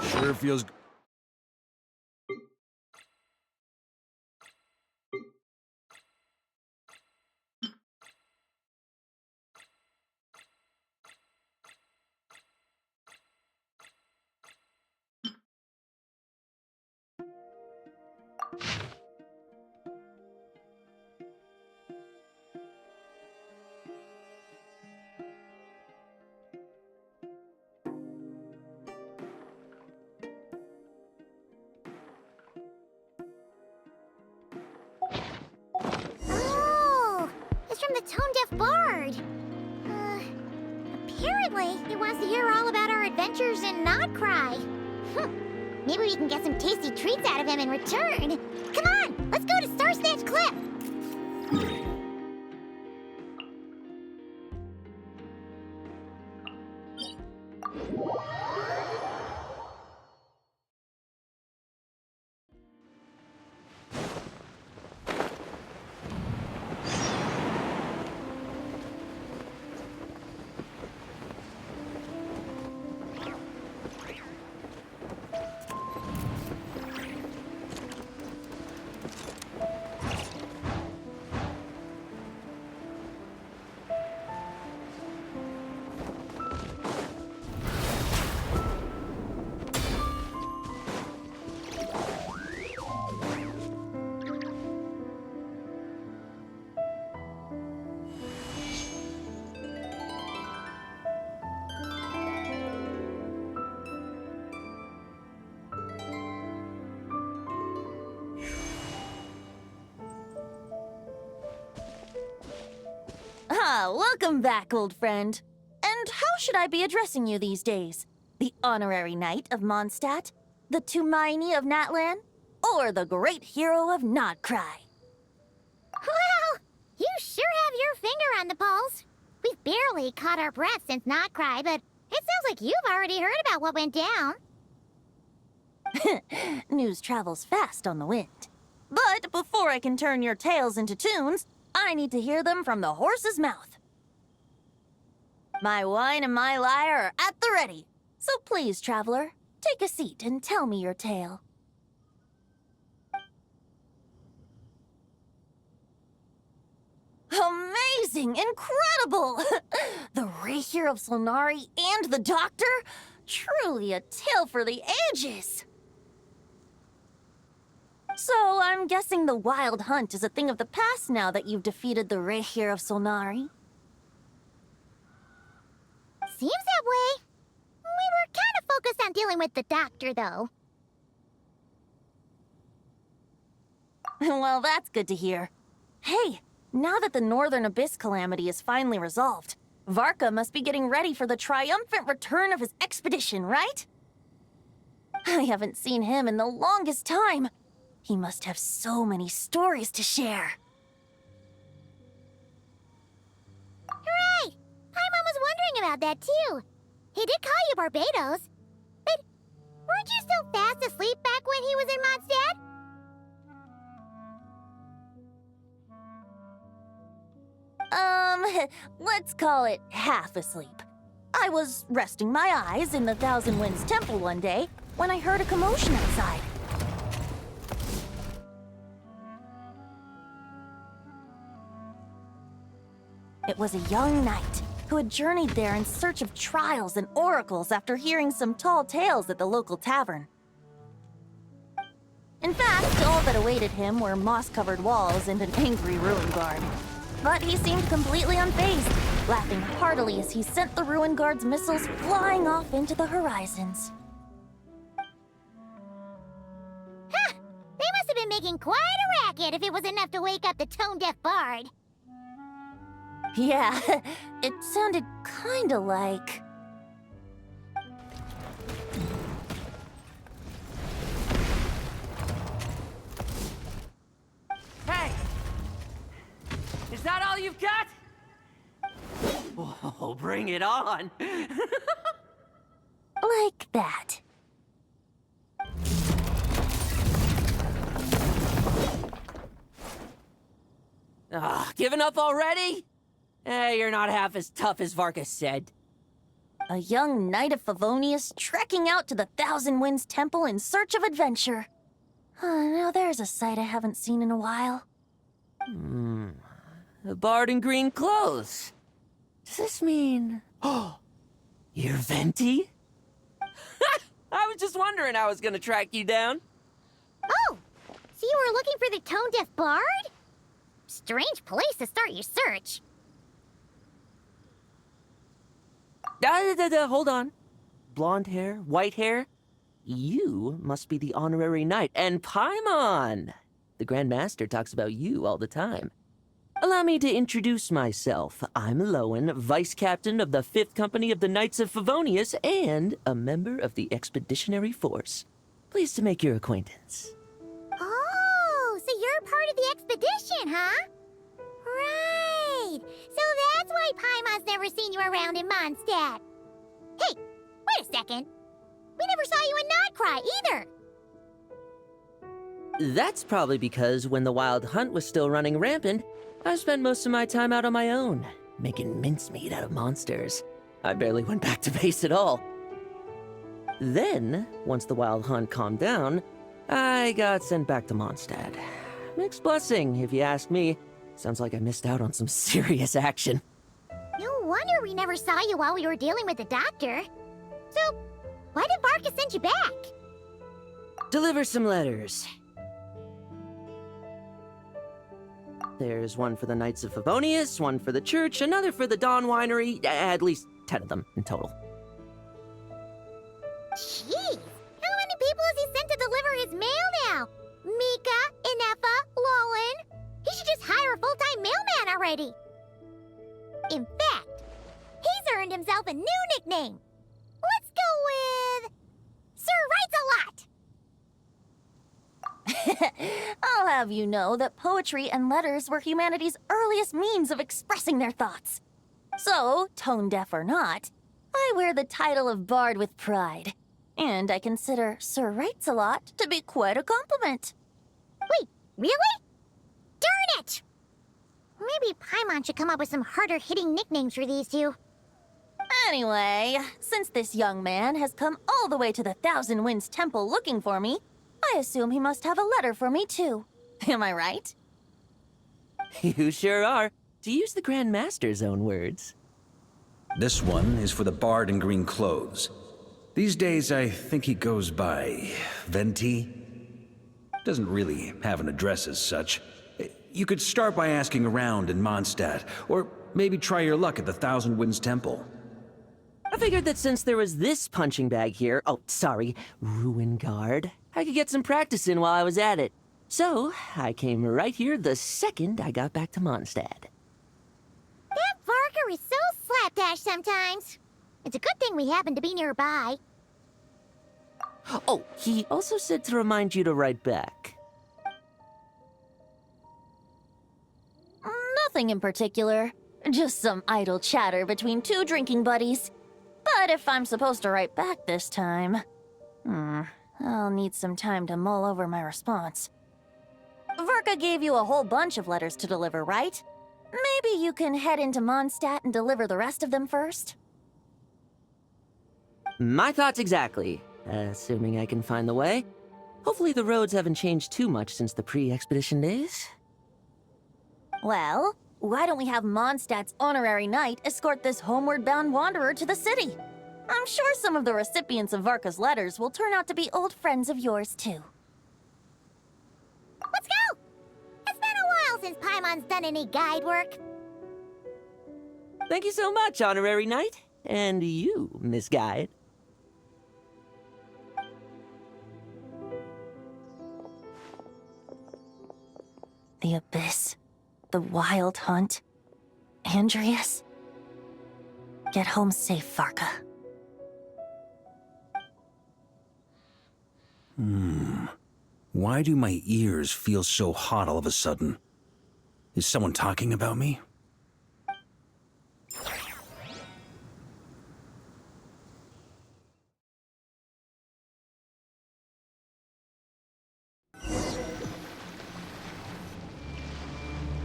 Sure feels... Oh, it's from the tone-deaf bard. Apparently, he wants to hear all about our adventures in Not Cry. Maybe we can get some tasty treats out of him in return. Come on, let's go to Star Snatch Cliff. Welcome back, old friend. And how should I be addressing you these days? The honorary knight of Mondstadt? The Tumaini of Natlan? Or the great hero of Nodcry? Well, you sure have your finger on the pulse. We've barely caught our breath since Not Cry, but it sounds like you've already heard about what went down. News travels fast on the wind. But before I can turn your tales into tunes, I need to hear them from the horse's mouth. My wine and my lyre are at the ready. So please, traveler, take a seat and tell me your tale. Amazing! Incredible! The Rahier of Solnari and the Doctor? Truly a tale for the ages! So, I'm guessing the Wild Hunt is a thing of the past now that you've defeated the Rahier of Solnari. Seems that way. We were kind of focused on dealing with the Doctor, though. Well, that's good to hear. Hey, now that the Northern Abyss calamity is finally resolved, Varka must be getting ready for the triumphant return of his expedition, right? I haven't seen him in the longest time. He must have so many stories to share. Hooray! Paimon was wondering about that, too. He did call you Barbados. But weren't you still fast asleep back when he was in Mondstadt? Let's call it half asleep. I was resting my eyes in the Thousand Winds Temple one day when I heard a commotion outside. It was a young knight who had journeyed there in search of trials and oracles after hearing some tall tales at the local tavern. In fact, all that awaited him were moss-covered walls and an angry ruin guard. But he seemed completely unfazed, laughing heartily as he sent the ruin guard's missiles flying off into the horizons. Huh! They must have been making quite a racket if it was enough to wake up the tone-deaf bard. Yeah, it sounded kinda like... Hey! Is that all you've got? Whoa, bring it on! like that. Giving up already? You're not half as tough as Varka said. A young knight of Favonius trekking out to the Thousand Winds Temple in search of adventure. Now there's a sight I haven't seen in a while. A bard in green clothes. Does this mean... Oh, you're Venti? I was just wondering I was gonna track you down. Oh, so you were looking for the tone-deaf bard? Strange place to start your search. Hold on. Blonde hair, white hair. You must be the honorary knight. And Paimon! The Grand Master talks about you all the time. Allow me to introduce myself. I'm Lowen, Vice Captain of the 5th Company of the Knights of Favonius and a member of the Expeditionary Force. Pleased to make your acquaintance. Oh, so you're part of the expedition, huh? Right. So that's why Paimon's never seen you around in Mondstadt. Hey, wait a second. We never saw you in Nodcry either. That's probably because when the Wild Hunt was still running rampant, I spent most of my time out on my own, making mincemeat out of monsters. I barely went back to base at all. Then, once the Wild Hunt calmed down, I got sent back to Mondstadt. Mixed blessing, if you ask me. Sounds like I missed out on some serious action. No wonder we never saw you while we were dealing with the doctor. So, why did Varka send you back? Deliver some letters. There's one for the Knights of Favonius, one for the church, another for the Dawn Winery, at least 10 of them in total. Jeez, how many people has he sent to deliver his mail now? Mika, Inefa, Lowen? He should just hire a full-time mailman already. In fact, he's earned himself a new nickname. Let's go with... Sir Writes-A-Lot! I'll have you know that poetry and letters were humanity's earliest means of expressing their thoughts. So, tone deaf or not, I wear the title of Bard with pride. And I consider Sir Writes-A-Lot to be quite a compliment. Wait, really? Darn it! Maybe Paimon should come up with some harder-hitting nicknames for these two. Anyway, since this young man has come all the way to the Thousand Winds Temple looking for me, I assume he must have a letter for me too. Am I right? You sure are, to use the Grand Master's own words. This one is for the bard in green clothes. These days, I think he goes by Venti. Doesn't really have an address as such. You could start by asking around in Mondstadt, or maybe try your luck at the Thousand Winds Temple. I figured that since there was this punching bag here, Ruin Guard, I could get some practice in while I was at it. So, I came right here the second I got back to Mondstadt. That Varka is so slapdash sometimes. It's a good thing we happen to be nearby. Oh, he also said to remind you to write back. Nothing in particular. Just some idle chatter between two drinking buddies. But if I'm supposed to write back this time... I'll need some time to mull over my response. Varka gave you a whole bunch of letters to deliver, right? Maybe you can head into Mondstadt and deliver the rest of them first? My thoughts exactly, assuming I can find the way. Hopefully the roads haven't changed too much since the pre-expedition days. Well, why don't we have Mondstadt's honorary knight escort this homeward-bound wanderer to the city? I'm sure some of the recipients of Varka's letters will turn out to be old friends of yours, too. Let's go! It's been a while since Paimon's done any guide work. Thank you so much, honorary knight. And you, Miss Guide. The Abyss. The Wild Hunt. Andreas. Get home safe, Varka. Why do my ears feel so hot all of a sudden? Is someone talking about me?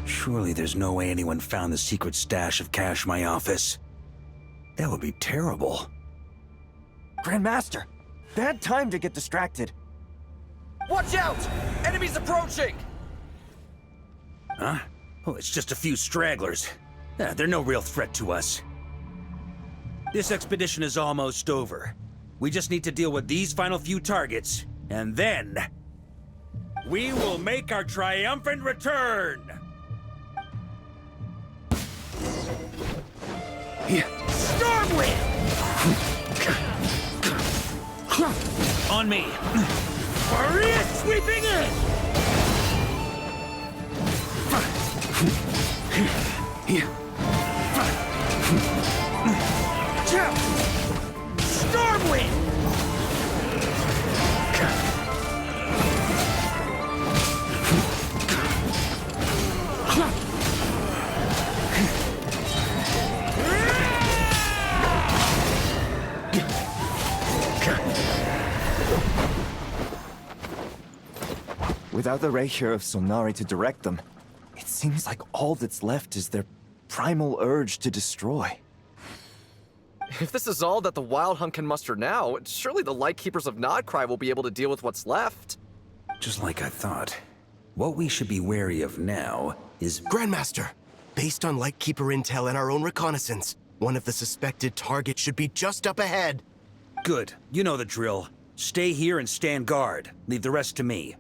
Surely there's no way anyone found the secret stash of cash in my office. That would be terrible. Grandmaster, bad time to get distracted. Watch out! Enemies approaching! Huh? Oh, it's just a few stragglers. They're no real threat to us. This expedition is almost over. We just need to deal with these final few targets, and then... we will make our triumphant return! Stormwind! On me! Maria sweeping in! Stormwind! Without the Reikir of Solnari to direct them, it seems like all that's left is their primal urge to destroy. If this is all that the Wild Hunt can muster now, surely the Lightkeepers of Nodcry will be able to deal with what's left. Just like I thought. What we should be wary of now is... Grandmaster, based on Lightkeeper intel and our own reconnaissance, one of the suspected targets should be just up ahead. Good. You know the drill. Stay here and stand guard. Leave the rest to me.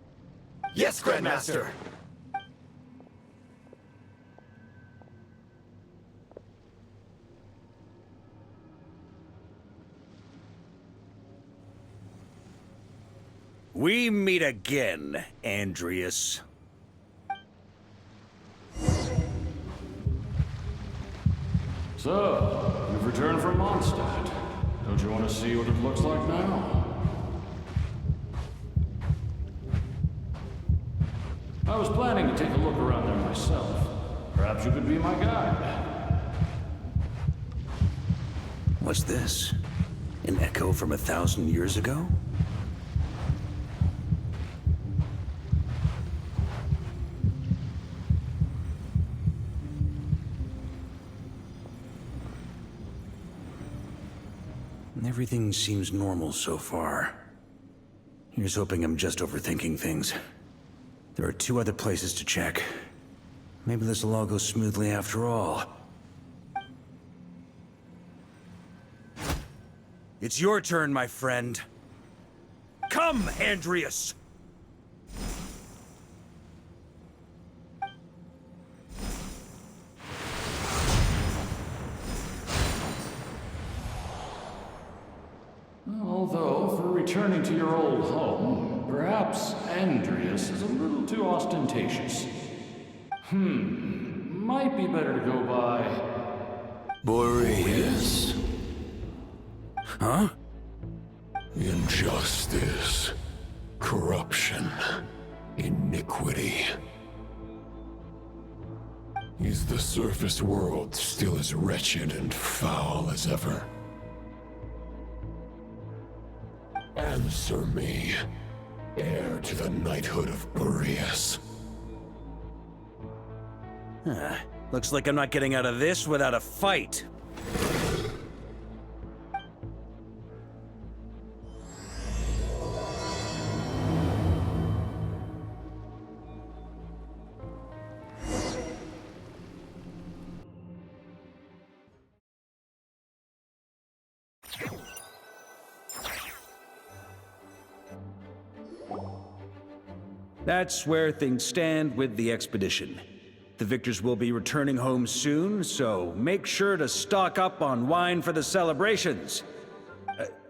Yes, Grandmaster! We meet again, Andreas. So, you've returned from Mondstadt. Don't you want to see what it looks like now? I was planning to take a look around there myself. Perhaps you could be my guide. What's this? An echo from 1,000 years ago? Everything seems normal so far. Here's hoping I'm just overthinking things. There are 2 other places to check. Maybe this will all go smoothly after all. It's your turn, my friend. Come, Andreas! Although, for returning to your old home, perhaps Andreas is a little too ostentatious. Might be better to go by... Boreas. Huh? Injustice. Corruption. Iniquity. Is the surface world still as wretched and foul as ever? Answer me, heir to the knighthood of Boreas. Looks like I'm not getting out of this without a fight. That's where things stand with the expedition. The victors will be returning home soon, so make sure to stock up on wine for the celebrations.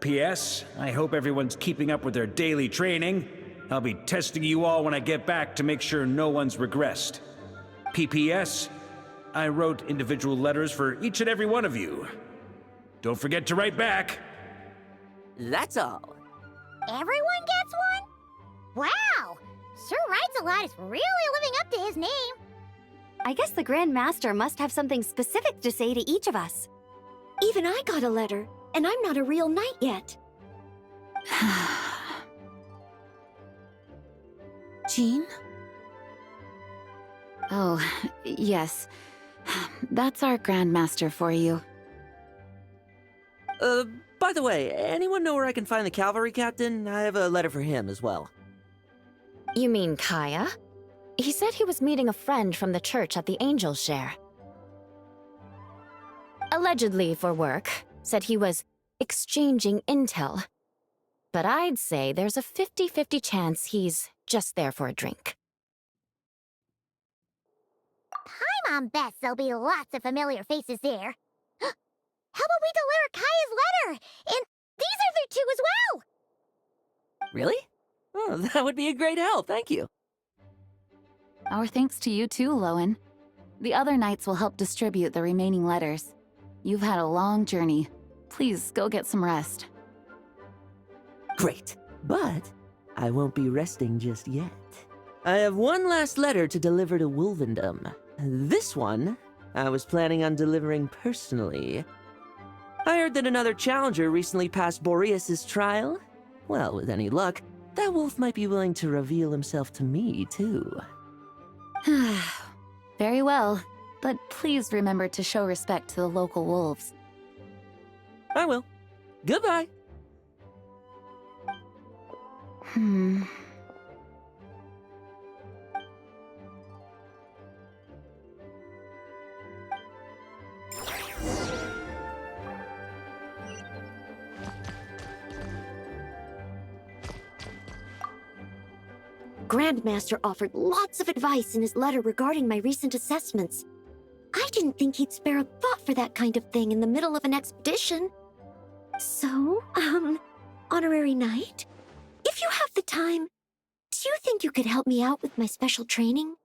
P.S. I hope everyone's keeping up with their daily training. I'll be testing you all when I get back to make sure no one's regressed. P.P.S. I wrote individual letters for each and every one of you. Don't forget to write back. That's all. Everyone gets one? Wow! Sir Writes-A-Lot is really living up to his name. I guess the Grand Master must have something specific to say to each of us. Even I got a letter, and I'm not a real knight yet. Jean? Oh, yes. That's our Grand Master for you. By the way, anyone know where I can find the cavalry captain? I have a letter for him as well. You mean Kaya? He said he was meeting a friend from the church at the Angel Share. Allegedly for work. Said he was exchanging intel. But I'd say there's a 50-50 chance he's just there for a drink. Paimon bets there'll be lots of familiar faces there. How about we deliver Kaya's letter? And these other two as well! Really? Oh, that would be a great help, thank you. Our thanks to you too, Lowen. The other knights will help distribute the remaining letters. You've had a long journey. Please go get some rest. Great, but I won't be resting just yet. I have one last letter to deliver to Wolvendom. This one, I was planning on delivering personally. I heard that another challenger recently passed Boreas' trial. Well, with any luck, that wolf might be willing to reveal himself to me, too. Very well, but please remember to show respect to the local wolves. I will. Goodbye. Grandmaster offered lots of advice in his letter regarding my recent assessments. I didn't think he'd spare a thought for that kind of thing in the middle of an expedition. So, Honorary Knight, if you have the time, do you think you could help me out with my special training?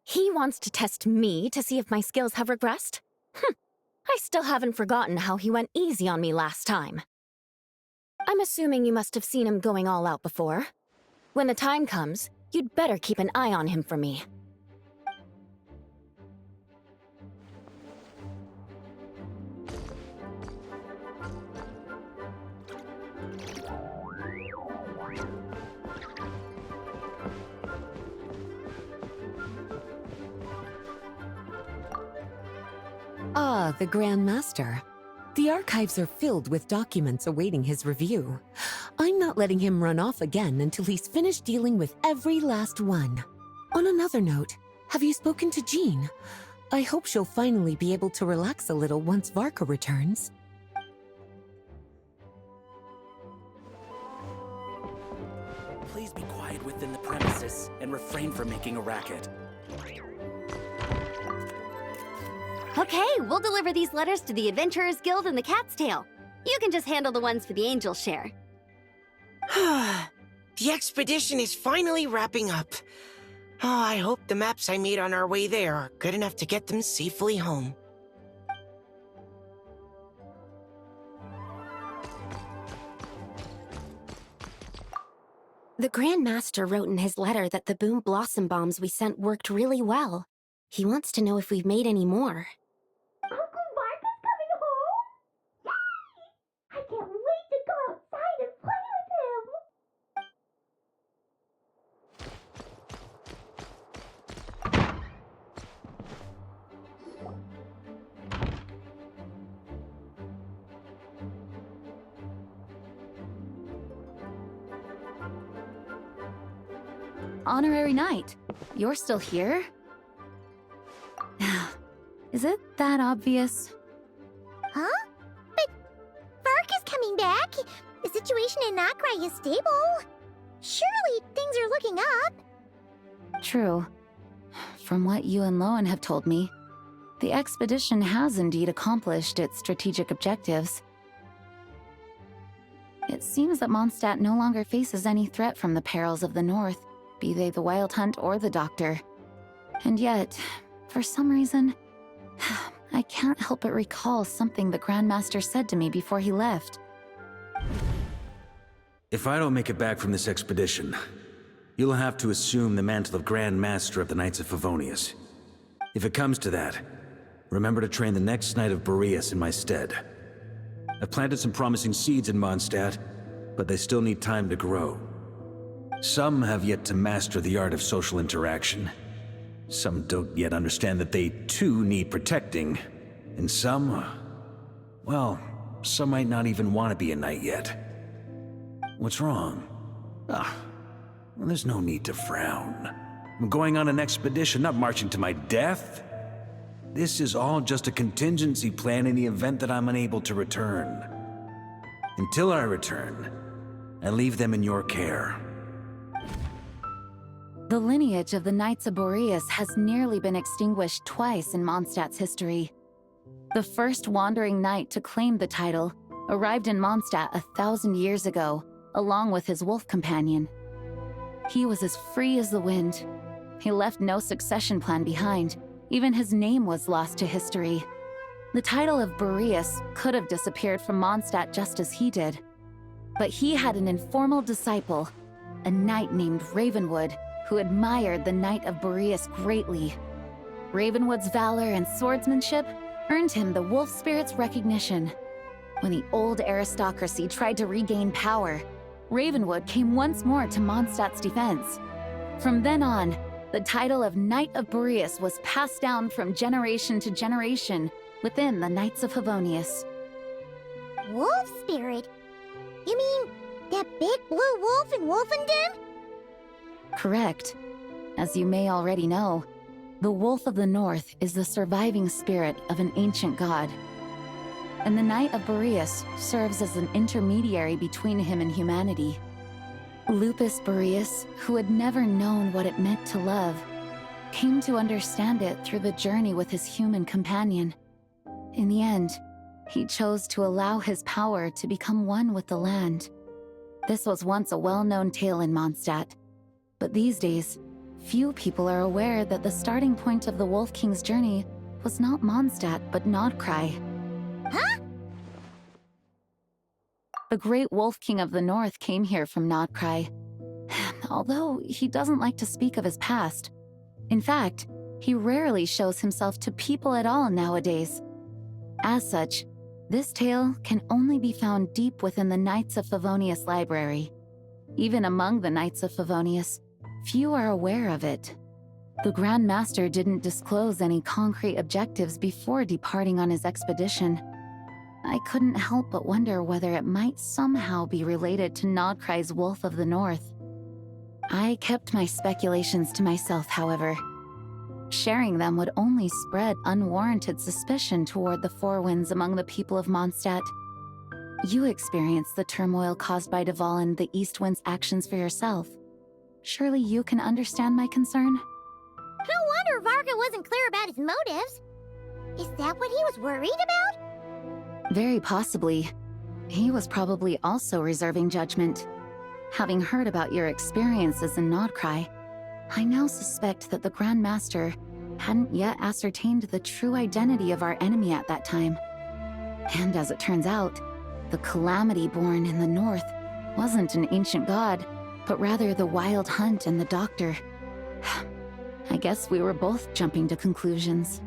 He wants to test me to see if my skills have regressed? I still haven't forgotten how he went easy on me last time. I'm assuming you must have seen him going all out before. When the time comes, you'd better keep an eye on him for me. Ah, the Grand Master. The archives are filled with documents awaiting his review. I'm not letting him run off again until he's finished dealing with every last one. On another note, have you spoken to Jean? I hope she'll finally be able to relax a little once Varka returns. Please be quiet within the premises and refrain from making a racket. Okay, we'll deliver these letters to the Adventurers Guild and the Cat's Tail. You can just handle the ones for the Angel Share. The expedition is finally wrapping up. Oh, I hope the maps I made on our way there are good enough to get them safely home. The Grand Master wrote in his letter that the Boom Blossom Bombs we sent worked really well. He wants to know if we've made any more. Uncle Varka's coming home? Yay! I can't wait to go outside and play with him! Honorary Knight, you're still here? Is it that obvious? Huh? But Varka's coming back. The situation in Nokrai is stable. Surely things are looking up. True. From what you and Lowen have told me, the expedition has indeed accomplished its strategic objectives. It seems that Mondstadt no longer faces any threat from the perils of the North, be they the Wild Hunt or the Doctor. And yet, for some reason, I can't help but recall something the Grandmaster said to me before he left. If I don't make it back from this expedition, you'll have to assume the mantle of Grand Master of the Knights of Favonius. If it comes to that, remember to train the next Knight of Boreas in my stead. I've planted some promising seeds in Mondstadt, but they still need time to grow. Some have yet to master the art of social interaction. Some don't yet understand that they too need protecting. And some, well, some might not even want to be a knight yet. What's wrong? Well, there's no need to frown. I'm going on an expedition, not marching to my death. This is all just a contingency plan in the event that I'm unable to return. Until I return, I leave them in your care. The lineage of the Knights of Boreas has nearly been extinguished twice in Mondstadt's history. The first wandering knight to claim the title arrived in Mondstadt 1,000 years ago, along with his wolf companion. He was as free as the wind. He left no succession plan behind. Even his name was lost to history. The title of Boreas could have disappeared from Mondstadt just as he did. But he had an informal disciple, a knight named Ravenwood, who admired the Knight of Boreas greatly. Ravenwood's valor and swordsmanship earned him the wolf spirit's recognition. When the old aristocracy tried to regain power, Ravenwood came once more to Mondstadt's defense. From then on, the title of Knight of Boreas was passed down from generation to generation within the Knights of Favonius. Wolf spirit? You mean that big blue wolf in Wolfenden? Correct. As you may already know, the Wolf of the North is the surviving spirit of an ancient god. And the Knight of Boreas serves as an intermediary between him and humanity. Lupus Boreas, who had never known what it meant to love, came to understand it through the journey with his human companion. In the end, he chose to allow his power to become one with the land. This was once a well-known tale in Mondstadt, but these days, few people are aware that the starting point of the Wolf King's journey was not Mondstadt, but Nodcry. Huh? The great Wolf King of the North came here from Nodcry, although he doesn't like to speak of his past. In fact, he rarely shows himself to people at all nowadays. As such, this tale can only be found deep within the Knights of Favonius library. Even among the Knights of Favonius, few are aware of it. The Grand Master didn't disclose any concrete objectives before departing on his expedition. I couldn't help but wonder whether it might somehow be related to Nodcry's Wolf of the North. I kept my speculations to myself, however. Sharing them would only spread unwarranted suspicion toward the Four Winds among the people of Mondstadt. You experienced the turmoil caused by Duvall and the East Wind's actions for yourself. Surely you can understand my concern? No wonder Varka wasn't clear about his motives. Is that what he was worried about? Very possibly. He was probably also reserving judgment. Having heard about your experiences in Nodcry, I now suspect that the Grand Master hadn't yet ascertained the true identity of our enemy at that time. And as it turns out, the Calamity born in the north wasn't an ancient god, but rather the Wild Hunt and the Doctor. I guess we were both jumping to conclusions.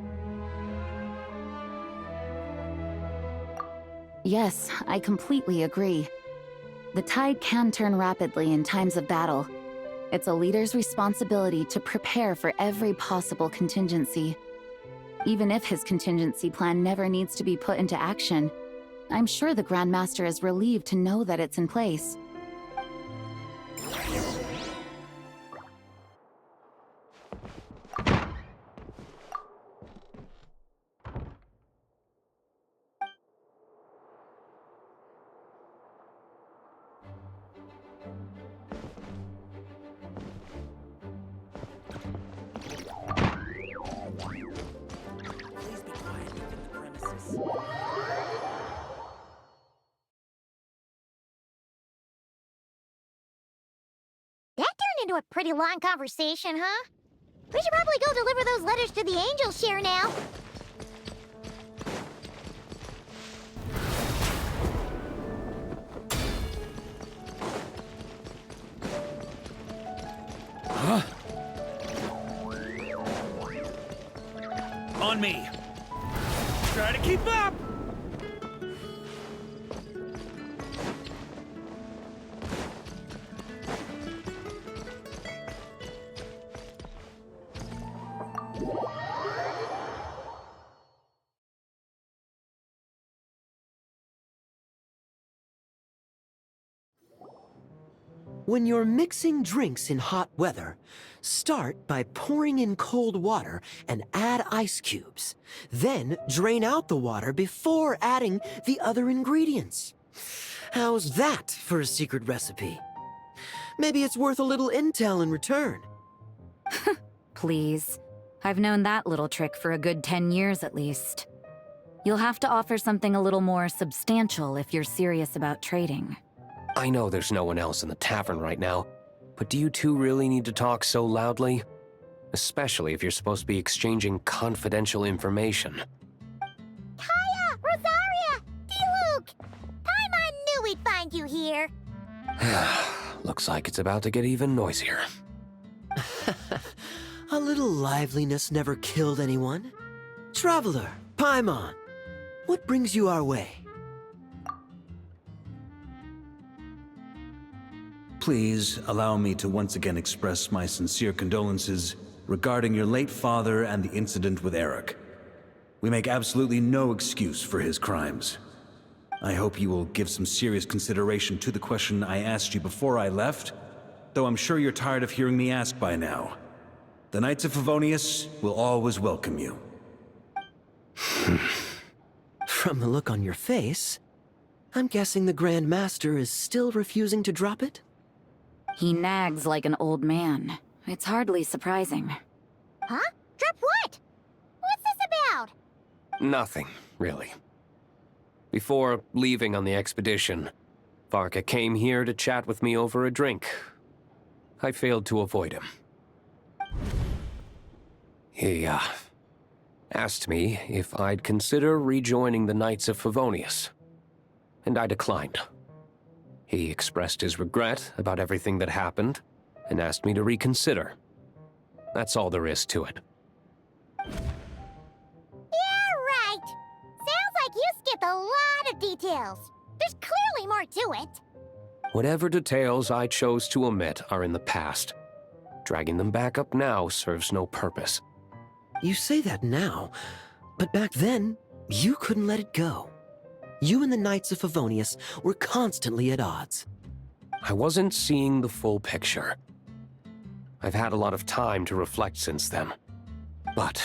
Yes, I completely agree. The tide can turn rapidly in times of battle. It's a leader's responsibility to prepare for every possible contingency. Even if his contingency plan never needs to be put into action, I'm sure the Grand Master is relieved to know that it's in place. That turned into a pretty long conversation, huh? We should probably go deliver those letters to the Angel Share now. Huh? On me! Try to keep up! When you're mixing drinks in hot weather, start by pouring in cold water and add ice cubes. Then drain out the water before adding the other ingredients. How's that for a secret recipe? Maybe it's worth a little intel in return. Please. I've known that little trick for a good 10 years at least. You'll have to offer something a little more substantial if you're serious about trading. I know there's no one else in the tavern right now, but do you two really need to talk so loudly? Especially if you're supposed to be exchanging confidential information. Kaya! Rosaria! D-Luke! Paimon knew we'd find you here! Looks like it's about to get even noisier. A little liveliness never killed anyone. Traveler, Paimon, what brings you our way? Please allow me to once again express my sincere condolences regarding your late father and the incident with Eric. We make absolutely no excuse for his crimes. I hope you will give some serious consideration to the question I asked you before I left, though I'm sure you're tired of hearing me ask by now. The Knights of Favonius will always welcome you. From the look on your face, I'm guessing the Grand Master is still refusing to drop it? He nags like an old man. It's hardly surprising. Huh? Drop what? What's this about? Nothing, really. Before leaving on the expedition, Varka came here to chat with me over a drink. I failed to avoid him. He, asked me if I'd consider rejoining the Knights of Favonius, and I declined. He expressed his regret about everything that happened, and asked me to reconsider. That's all there is to it. Yeah, right! Sounds like you skipped a lot of details. There's clearly more to it. Whatever details I chose to omit are in the past. Dragging them back up now serves no purpose. You say that now, but back then, you couldn't let it go. You and the Knights of Favonius were constantly at odds. I wasn't seeing the full picture. I've had a lot of time to reflect since then. But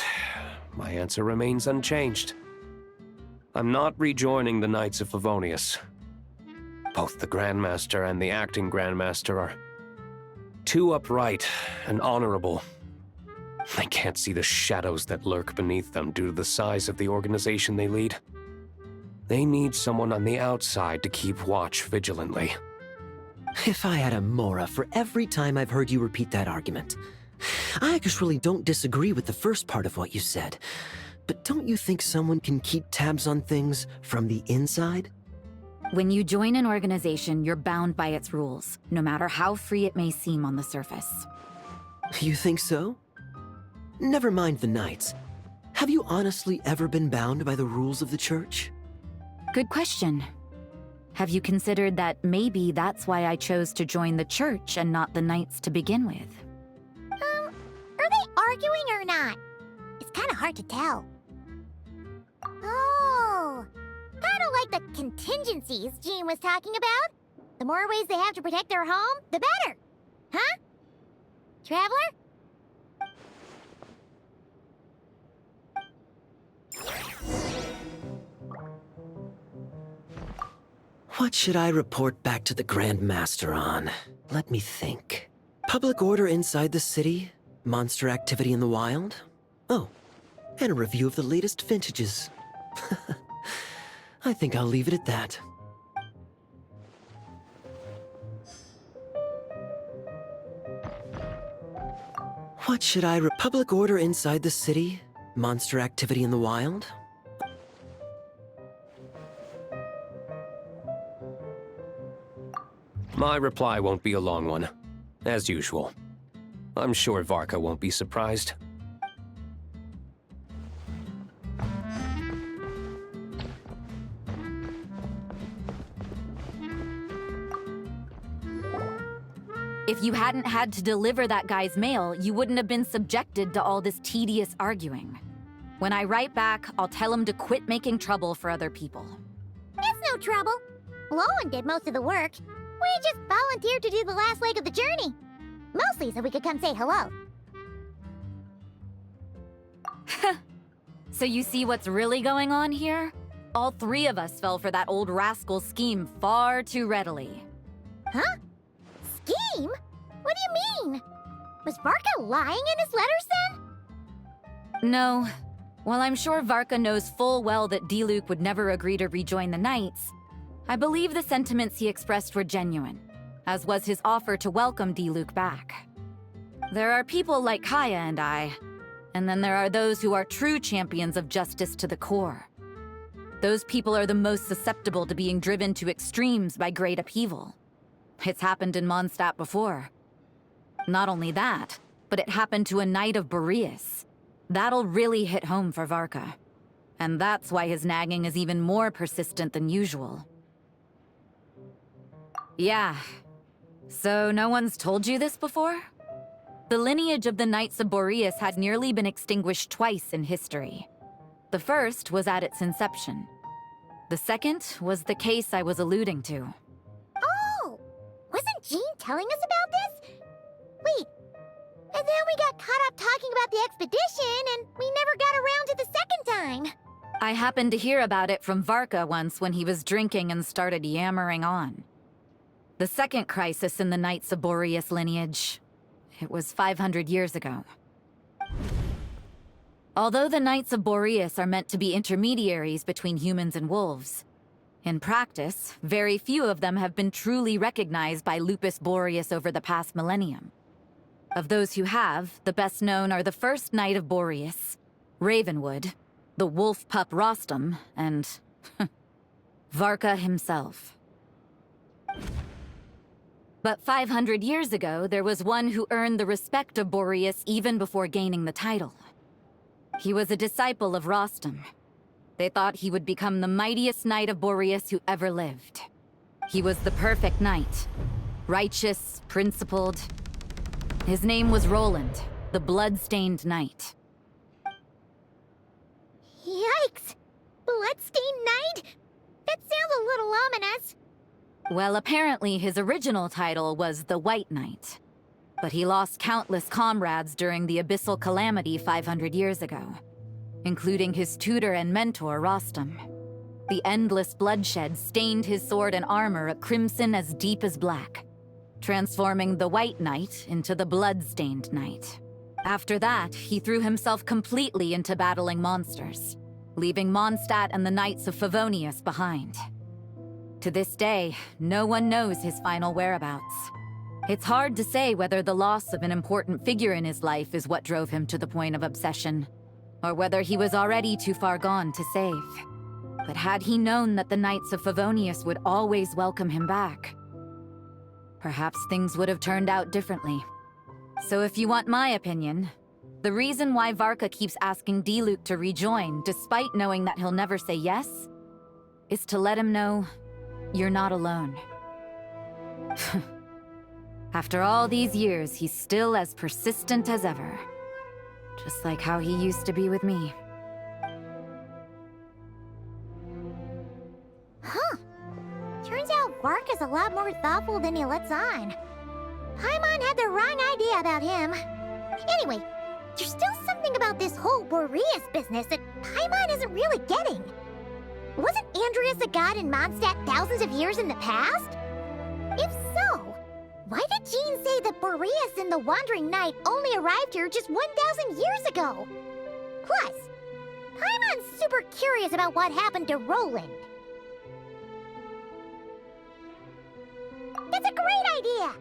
my answer remains unchanged. I'm not rejoining the Knights of Favonius. Both the Grandmaster and the acting Grandmaster are too upright and honorable. I can't see the shadows that lurk beneath them due to the size of the organization they lead. They need someone on the outside to keep watch vigilantly. If I had a Mora for every time I've heard you repeat that argument. I actually don't disagree with the first part of what you said, but don't you think someone can keep tabs on things from the inside? When you join an organization, you're bound by its rules, no matter how free it may seem on the surface. You think so? Never mind the Knights. Have you honestly ever been bound by the rules of the Church? Good question. Have you considered that maybe that's why I chose to join the Church and not the Knights to begin with? Are they arguing or not? It's kind of hard to tell. Oh, kind of like the contingencies Jean was talking about. The more ways they have to protect their home, the better. Huh? Traveler? What should I report back to the Grand Master on? Let me think. Public order inside the city? Monster activity in the wild? Oh, and a review of the latest vintages. I think I'll leave it at that. What should I public order inside the city? Monster activity in the wild? My reply won't be a long one, as usual. I'm sure Varka won't be surprised. If If you hadn't had to deliver that guy's mail, you wouldn't have been subjected to all this tedious arguing. When I write back, I'll tell him to quit making trouble for other people. It's no trouble. Lowen did most of the work. We just volunteered to do the last leg of the journey. Mostly so we could come say hello. So you see what's really going on here? All three of us fell for that old rascal's scheme far too readily. Huh? Scheme? What do you mean? Was Varka lying in his letters then? No. While I'm sure Varka knows full well that Diluc would never agree to rejoin the Knights, I believe the sentiments he expressed were genuine, as was his offer to welcome Diluc back. There are people like Kaya and I, and then there are those who are true champions of justice to the core. Those people are the most susceptible to being driven to extremes by great upheaval. It's happened in Mondstadt before. Not only that, but it happened to a Knight of Boreas. That'll really hit home for Varka. And that's why his nagging is even more persistent than usual. Yeah. So no one's told you this before? The lineage of the Knights of Boreas had nearly been extinguished twice in history. The first was at its inception. The second was the case I was alluding to. Oh! Wasn't Jean telling us about this? Wait, and then we got caught up talking about the expedition, and we never got around to the second time. I happened to hear about it from Varka once when he was drinking and started yammering on. The second crisis in the Knights of Boreas lineage. It was 500 years ago. Although the Knights of Boreas are meant to be intermediaries between humans and wolves, in practice, very few of them have been truly recognized by Lupus Boreas over the past millennium. Of those who have, the best known are the first Knight of Boreas, Ravenwood, the wolf pup Rostam, and Varka himself. But 500 years ago, there was one who earned the respect of Boreas even before gaining the title. He was a disciple of Rostam. They thought he would become the mightiest Knight of Boreas who ever lived. He was the perfect knight. Righteous, principled. His name was Roland, the blood-stained knight. Yikes! Bloodstained Knight? That sounds a little ominous. Well, apparently his original title was the White Knight. But he lost countless comrades during the Abyssal Calamity 500 years ago, including his tutor and mentor, Rostam. The endless bloodshed stained his sword and armor a crimson as deep as black, transforming the White Knight into the Blood-Stained Knight. After that, he threw himself completely into battling monsters, leaving Mondstadt and the Knights of Favonius behind. To this day, no one knows his final whereabouts. It's hard to say whether the loss of an important figure in his life is what drove him to the point of obsession, or whether he was already too far gone to save. But had he known that the Knights of Favonius would always welcome him back, perhaps things would have turned out differently. So if you want my opinion, the reason why Varka keeps asking Diluc to rejoin, despite knowing that he'll never say yes, is to let him know you're not alone. After all these years, he's still as persistent as ever. Just like how he used to be with me. Huh. Turns out Varka's a lot more thoughtful than he lets on. Paimon had the wrong idea about him. Anyway, there's still something about this whole Boreas business that Paimon isn't really getting. Wasn't Andreas a god in Mondstadt thousands of years in the past? If so, why did Jean say that Boreas and the Wandering Knight only arrived here just 1,000 years ago? Plus, Paimon's super curious about what happened to Roland. That's a great idea!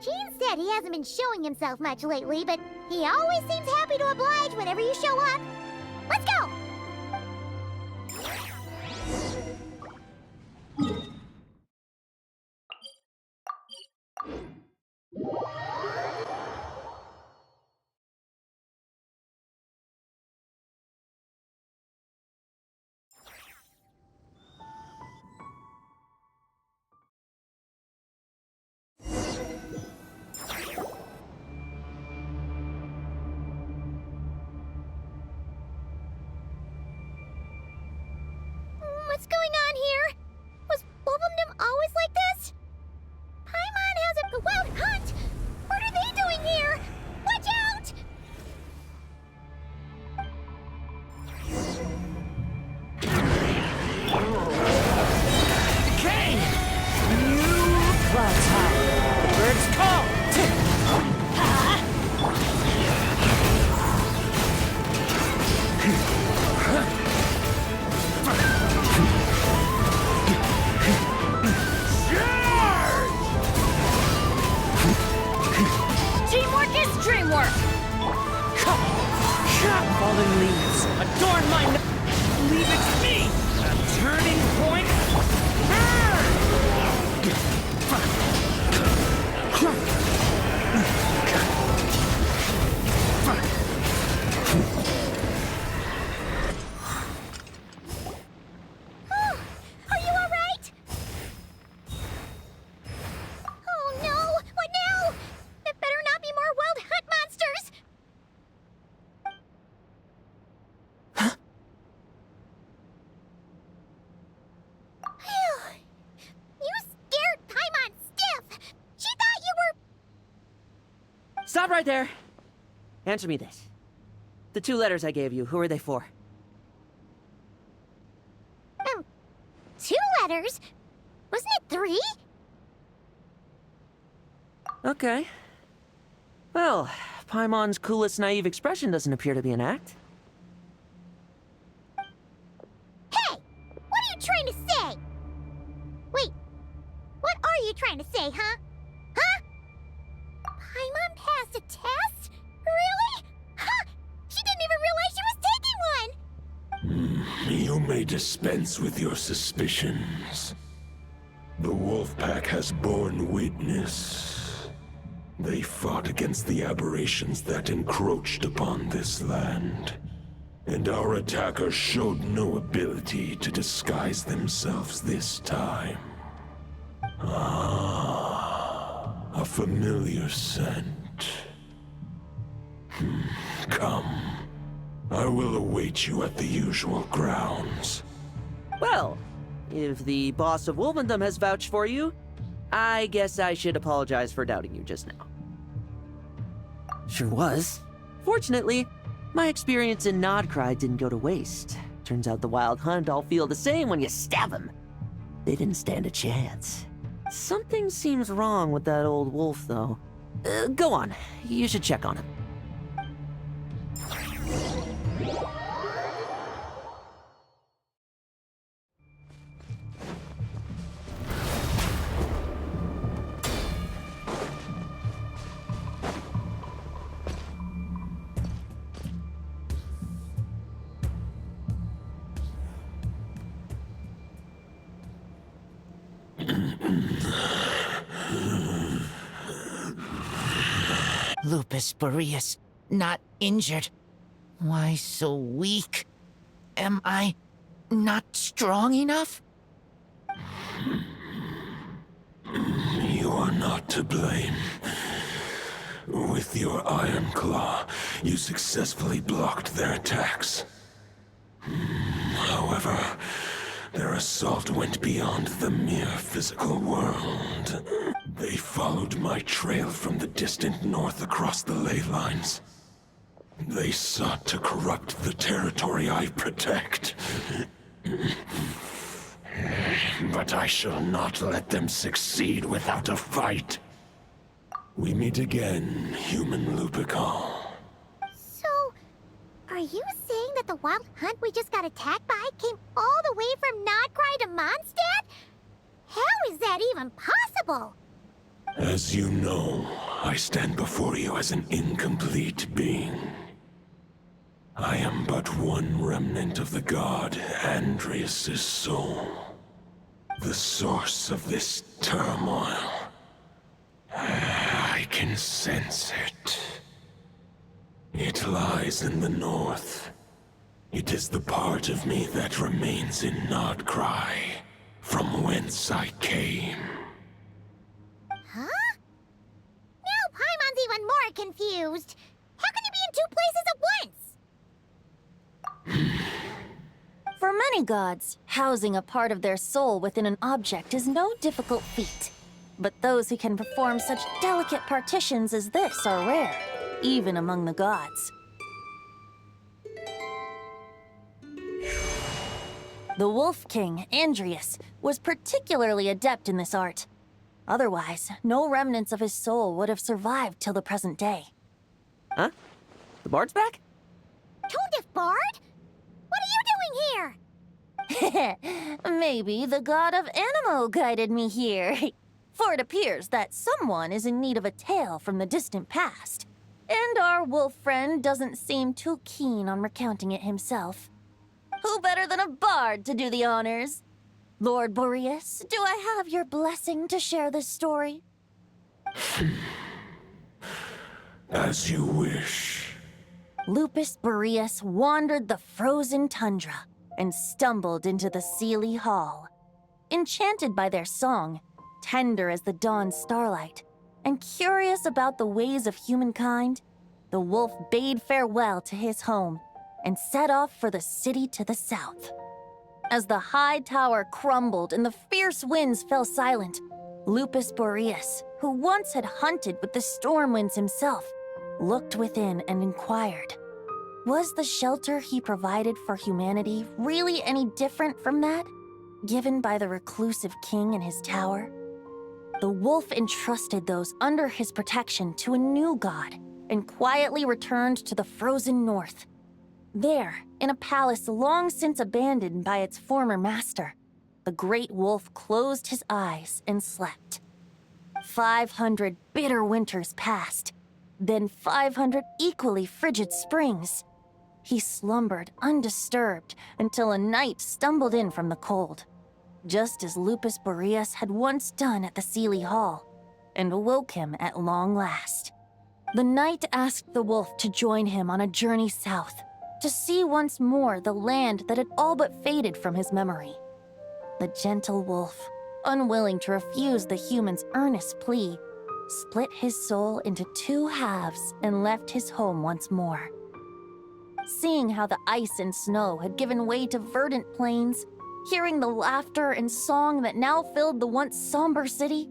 Jean said he hasn't been showing himself much lately, but he always seems happy to oblige whenever you show up. Let's go! Adorn my leave it to me! A turning point? Are you alright? Oh no! What now? There better not be more wild hunt monsters! Phew. You scared Paimon stiff! She thought you were... Stop right there! Answer me this. The 2 letters I gave you, who are they for? 2 letters? Wasn't it 3? Okay. Well, Paimon's coolest naive expression doesn't appear to be an act. Hey! What are you trying to say? Wait, what are you trying to say, huh? Huh? Paimon passed a test? Really? Huh! She didn't even realize she was taking one! You may dispense with your suspicions. The wolf pack has borne witness. They fought against the aberrations that encroached upon this land. And our attackers showed no ability to disguise themselves this time. Ah, a familiar scent. Come. I will await you at the usual grounds. Well, if the boss of Wolvendom has vouched for you, I guess I should apologize for doubting you just now. Sure was. Fortunately, my experience in Nodcry didn't go to waste. Turns out the Wild Hunt all feel the same when you stab them. They didn't stand a chance. Something seems wrong with that old wolf, though. Go on. You should check on him. Lupus Boreas, not injured. Why so weak? Am I not strong enough? You are not to blame. With your Iron Claw, you successfully blocked their attacks. However, their assault went beyond the mere physical world. They followed my trail from the distant north across the ley lines. They sought to corrupt the territory I protect. But I shall not let them succeed without a fight. We meet again, human Lupical. So, are you saying that the Wild Hunt we just got attacked by came all the way from Nodcry to Mondstadt? How is that even possible? As you know, I stand before you as an incomplete being. I am but one remnant of the god Andrias' soul. The source of this turmoil. I can sense it. It lies in the north. It is the part of me that remains in Nodcry, from whence I came. Huh? Now Paimon's even more confused. How can you be in 2 places at once? For many gods, housing a part of their soul within an object is no difficult feat. But those who can perform such delicate partitions as this are rare, even among the gods. The Wolf King, Andrias, was particularly adept in this art. Otherwise, no remnants of his soul would have survived till the present day. Huh? The bard's back? Tondef Bard? What are you doing here? Maybe the god of Animo guided me here. For it appears that someone is in need of a tale from the distant past. and our wolf friend doesn't seem too keen on recounting it himself. Who better than a bard to do the honors? Lord Boreas, do I have your blessing to share this story? As you wish. Lupus Boreas wandered the frozen tundra and stumbled into the Seelie Hall. Enchanted by their song, tender as the dawn starlight, and curious about the ways of humankind, the wolf bade farewell to his home and set off for the city to the south. As the high tower crumbled and the fierce winds fell silent, Lupus Boreas, who once had hunted with the storm winds himself, looked within and inquired, was the shelter he provided for humanity really any different from that given by the reclusive king in his tower? The wolf entrusted those under his protection to a new god and quietly returned to the frozen north. There, in a palace long since abandoned by its former master, the great wolf closed his eyes and slept. 500 bitter winters passed, then 500 equally frigid springs. He slumbered undisturbed until a night stumbled in from the cold, just as Lupus Boreas had once done at the Seelie Hall, and awoke him at long last. The night asked the wolf to join him on a journey south, to see once more the land that had all but faded from his memory. The gentle wolf, unwilling to refuse the human's earnest plea, split his soul into 2 halves and left his home once more. Seeing how the ice and snow had given way to verdant plains, hearing the laughter and song that now filled the once somber city,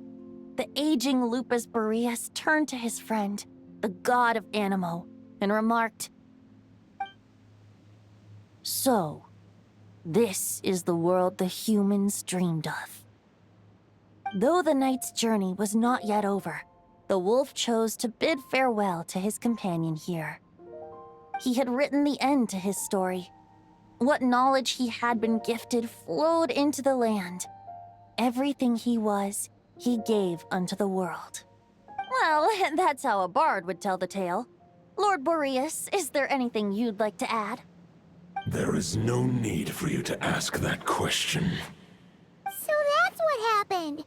the aging Lupus Boreas turned to his friend, the god of Animo, and remarked, "So, this is the world the humans dreamed of." Though the night's journey was not yet over, the wolf chose to bid farewell to his companion here. He had written the end to his story. What knowledge he had been gifted flowed into the land. Everything he was, he gave unto the world. Well, that's how a bard would tell the tale. Lord Boreas, is there anything you'd like to add? There is no need for you to ask that question. So that's what happened.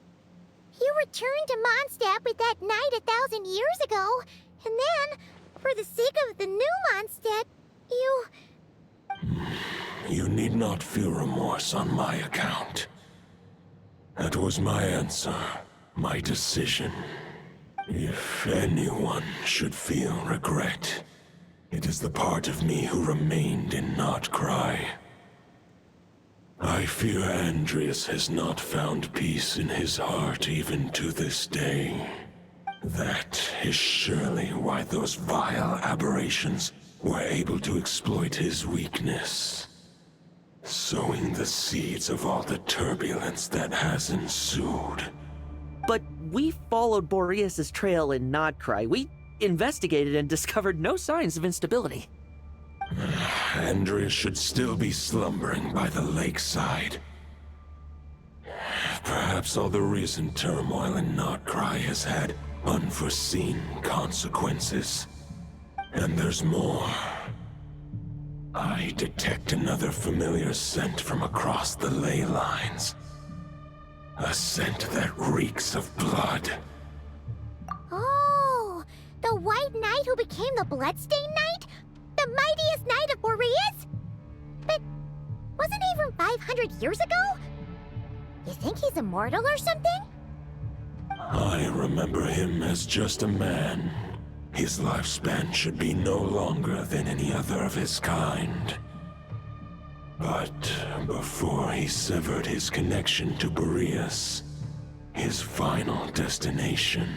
You returned to Mondstadt with that knight 1,000 years ago, and then, for the sake of the new Mondstadt, you... You need not feel remorse on my account. That was my answer, my decision. If anyone should feel regret, it is the part of me who remained in Notcry. I fear Andreas has not found peace in his heart even to this day. That is surely why those vile aberrations were able to exploit his weakness, sowing the seeds of all the turbulence that has ensued. But we followed Boreas' trail in Nodcry. We investigated and discovered no signs of instability. Andreas should still be slumbering by the lakeside. Perhaps all the recent turmoil in Notcry has had unforeseen consequences. And there's more. I detect another familiar scent from across the ley lines. A scent that reeks of blood. Oh, the White Knight who became the Bloodstained Knight? The mightiest knight of Boreas? But wasn't he from 500 years ago? You think he's immortal or something? I remember him as just a man. His lifespan should be no longer than any other of his kind. But before he severed his connection to Boreas, his final destination,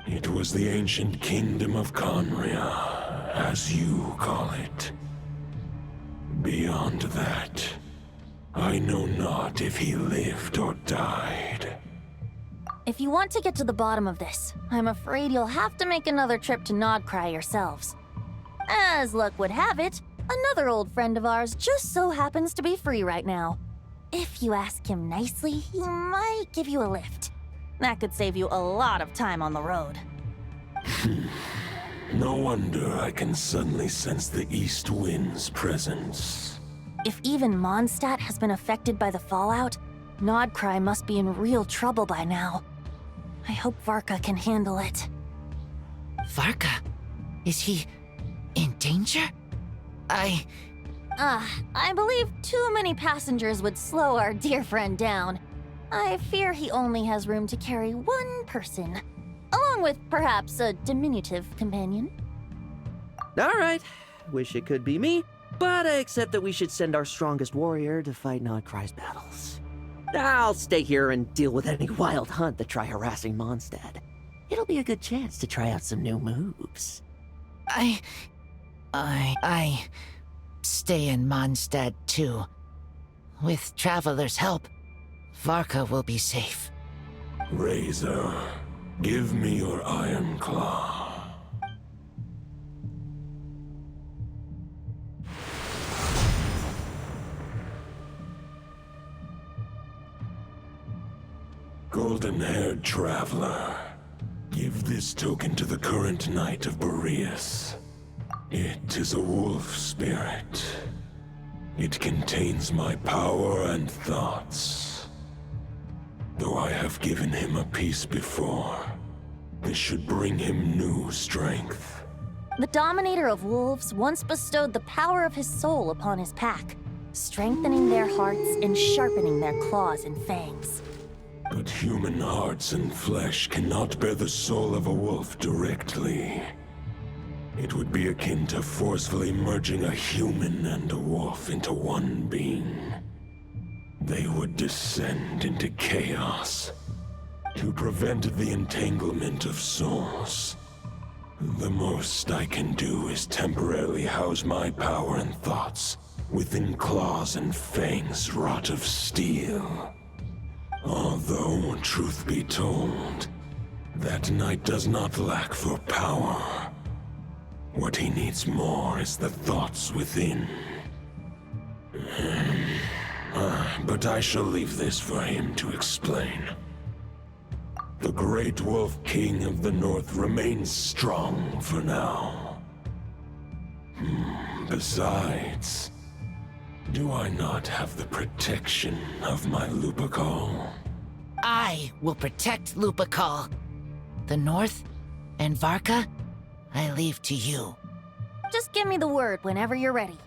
it was the ancient kingdom of Conria, as you call it. Beyond that, I know not if he lived or died. If you want to get to the bottom of this, I'm afraid you'll have to make another trip to Nodcry yourselves. As luck would have it, another old friend of ours just so happens to be free right now. If you ask him nicely, he might give you a lift. That could save you a lot of time on the road. No wonder I can suddenly sense the east wind's presence. If even Mondstadt has been affected by the fallout, Nodcry must be in real trouble by now. I hope Varka can handle it. Varka? Is he in danger? I believe too many passengers would slow our dear friend down. I fear he only has room to carry one person, along with perhaps a diminutive companion. Alright, wish it could be me, but I accept that we should send our strongest warrior to fight Nodcry's battles. I'll stay here and deal with any wild hunt that try harassing Mondstadt. It'll be a good chance to try out some new moves. I stay in Mondstadt too. With Traveler's help, Varka will be safe. Razor, give me your iron claw. Golden-haired traveler, give this token to the current knight of Boreas. It is a wolf spirit. It contains my power and thoughts. Though I have given him a piece before, this should bring him new strength. The Dominator of Wolves once bestowed the power of his soul upon his pack, strengthening their hearts and sharpening their claws and fangs. But human hearts and flesh cannot bear the soul of a wolf directly. It would be akin to forcefully merging a human and a wolf into one being. They would descend into chaos. To prevent the entanglement of souls, the most I can do is temporarily house my power and thoughts within claws and fangs wrought of steel. Although, truth be told, that knight does not lack for power. What he needs more is the thoughts within. But I shall leave this for him to explain. The Great Wolf King of the North remains strong for now. Besides, do I not have the protection of my Lupacol? I will protect Lupacol. The North and Varka, I leave to you. Just give me the word whenever you're ready.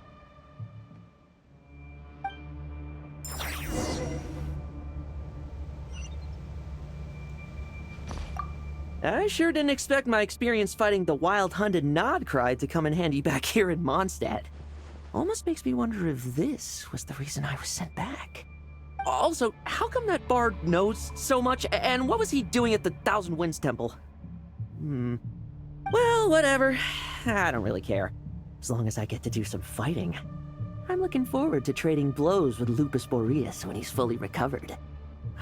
I sure didn't expect my experience fighting the wild-hunted Nodcry to come in handy back here in Mondstadt. Almost makes me wonder if this was the reason I was sent back. Also, how come that bard knows so much, and what was he doing at the Thousand Winds Temple? Well, whatever. I don't really care. As long as I get to do some fighting. I'm looking forward to trading blows with Lupus Boreas when he's fully recovered.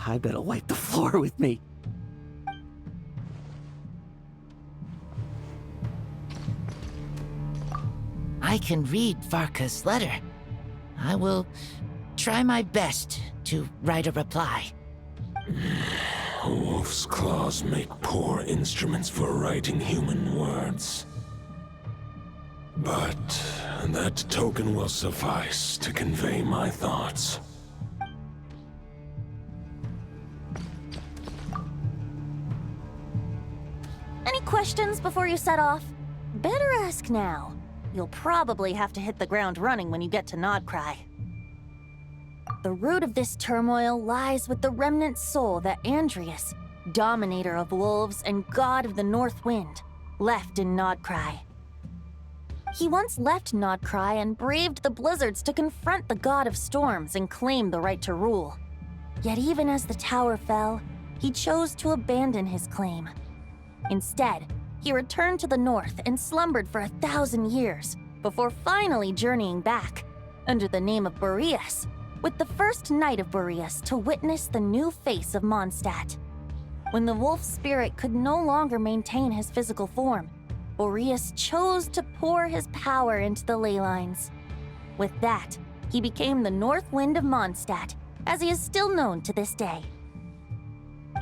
I bet he'll wipe the floor with me. I can read Varka's letter. I will try my best to write a reply. A wolf's claws make poor instruments for writing human words. But that token will suffice to convey my thoughts. Any questions before you set off? Better ask now. You'll probably have to hit the ground running when you get to Nodcry. The root of this turmoil lies with the remnant soul that Andrius, Dominator of Wolves and God of the North Wind, left in Nodcry. He once left Nodcry and braved the blizzards to confront the God of Storms and claim the right to rule. Yet even as the tower fell, he chose to abandon his claim. Instead, he returned to the north and slumbered for 1,000 years before finally journeying back, under the name of Boreas, with the first knight of Boreas to witness the new face of Mondstadt. When the wolf spirit could no longer maintain his physical form, Boreas chose to pour his power into the ley lines. With that, he became the North Wind of Mondstadt, as he is still known to this day.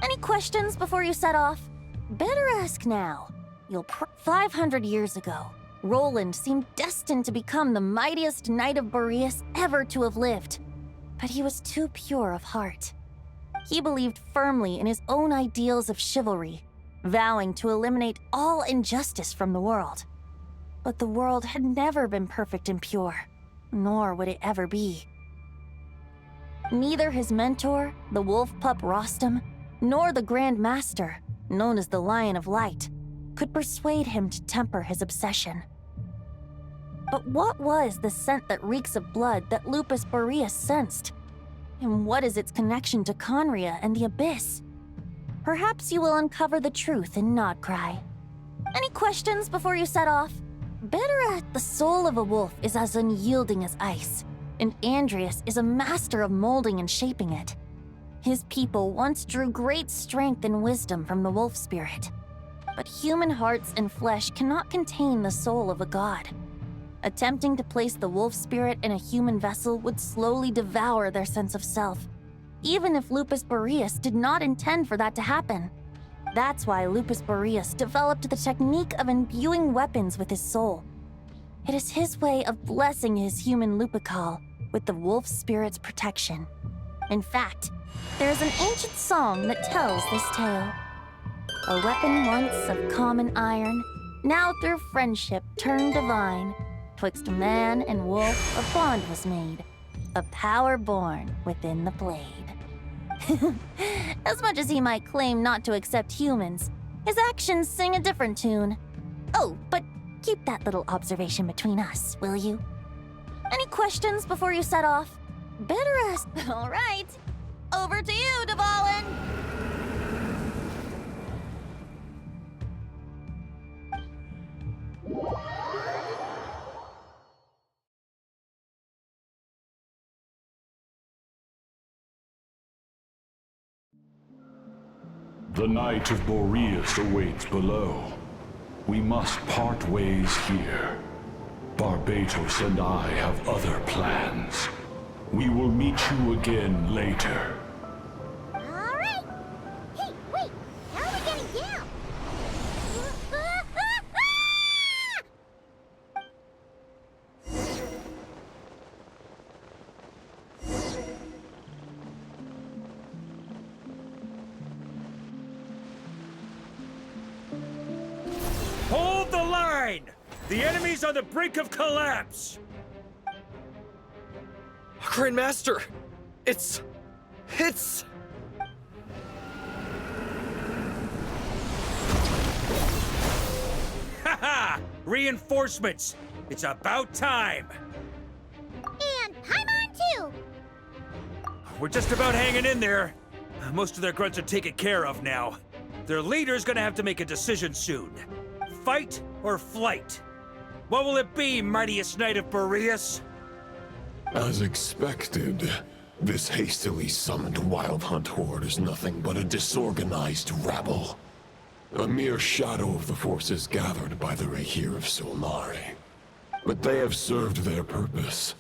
Any questions before you set off? Better ask now. 500 years ago, Roland seemed destined to become the mightiest knight of Boreas ever to have lived. But he was too pure of heart. He believed firmly in his own ideals of chivalry, vowing to eliminate all injustice from the world. But the world had never been perfect and pure, nor would it ever be. Neither his mentor, the wolf pup Rostam, nor the Grand Master, known as the Lion of Light, could persuade him to temper his obsession. But what was the scent that reeks of blood that Lupus Boreas sensed? And what is its connection to Conria and the Abyss? Perhaps you will uncover the truth in Nodcry. Any questions before you set off? Better the soul of a wolf is as unyielding as ice, and Andreas is a master of molding and shaping it. His people once drew great strength and wisdom from the wolf spirit. But human hearts and flesh cannot contain the soul of a god. Attempting to place the wolf spirit in a human vessel would slowly devour their sense of self, even if Lupus Boreas did not intend for that to happen. That's why Lupus Boreas developed the technique of imbuing weapons with his soul. It is his way of blessing his human Lupical with the wolf spirit's protection. In fact, there is an ancient song that tells this tale. A weapon once of common iron, now through friendship turned divine. Twixt man and wolf a bond was made, a power born within the blade. As much as he might claim not to accept humans, his actions sing a different tune. Oh, but keep that little observation between us, will you? Any questions before you set off? Better ask. All right. Over to you, Dvalin. The Knight of Boreas awaits below. We must part ways here. Barbatos and I have other plans. We will meet you again later. All right. Hey, wait. How are we getting down? Hold the line! The enemy's on the brink of collapse! Grandmaster! It's... Haha! Reinforcements! It's about time! And Paimon too! We're just about hanging in there. Most of their grunts are taken care of now. Their leader's gonna have to make a decision soon. Fight or flight? What will it be, mightiest knight of Boreas? As expected, this hastily summoned Wild Hunt horde is nothing but a disorganized rabble. A mere shadow of the forces gathered by the Rahir of Solnari. But they have served their purpose.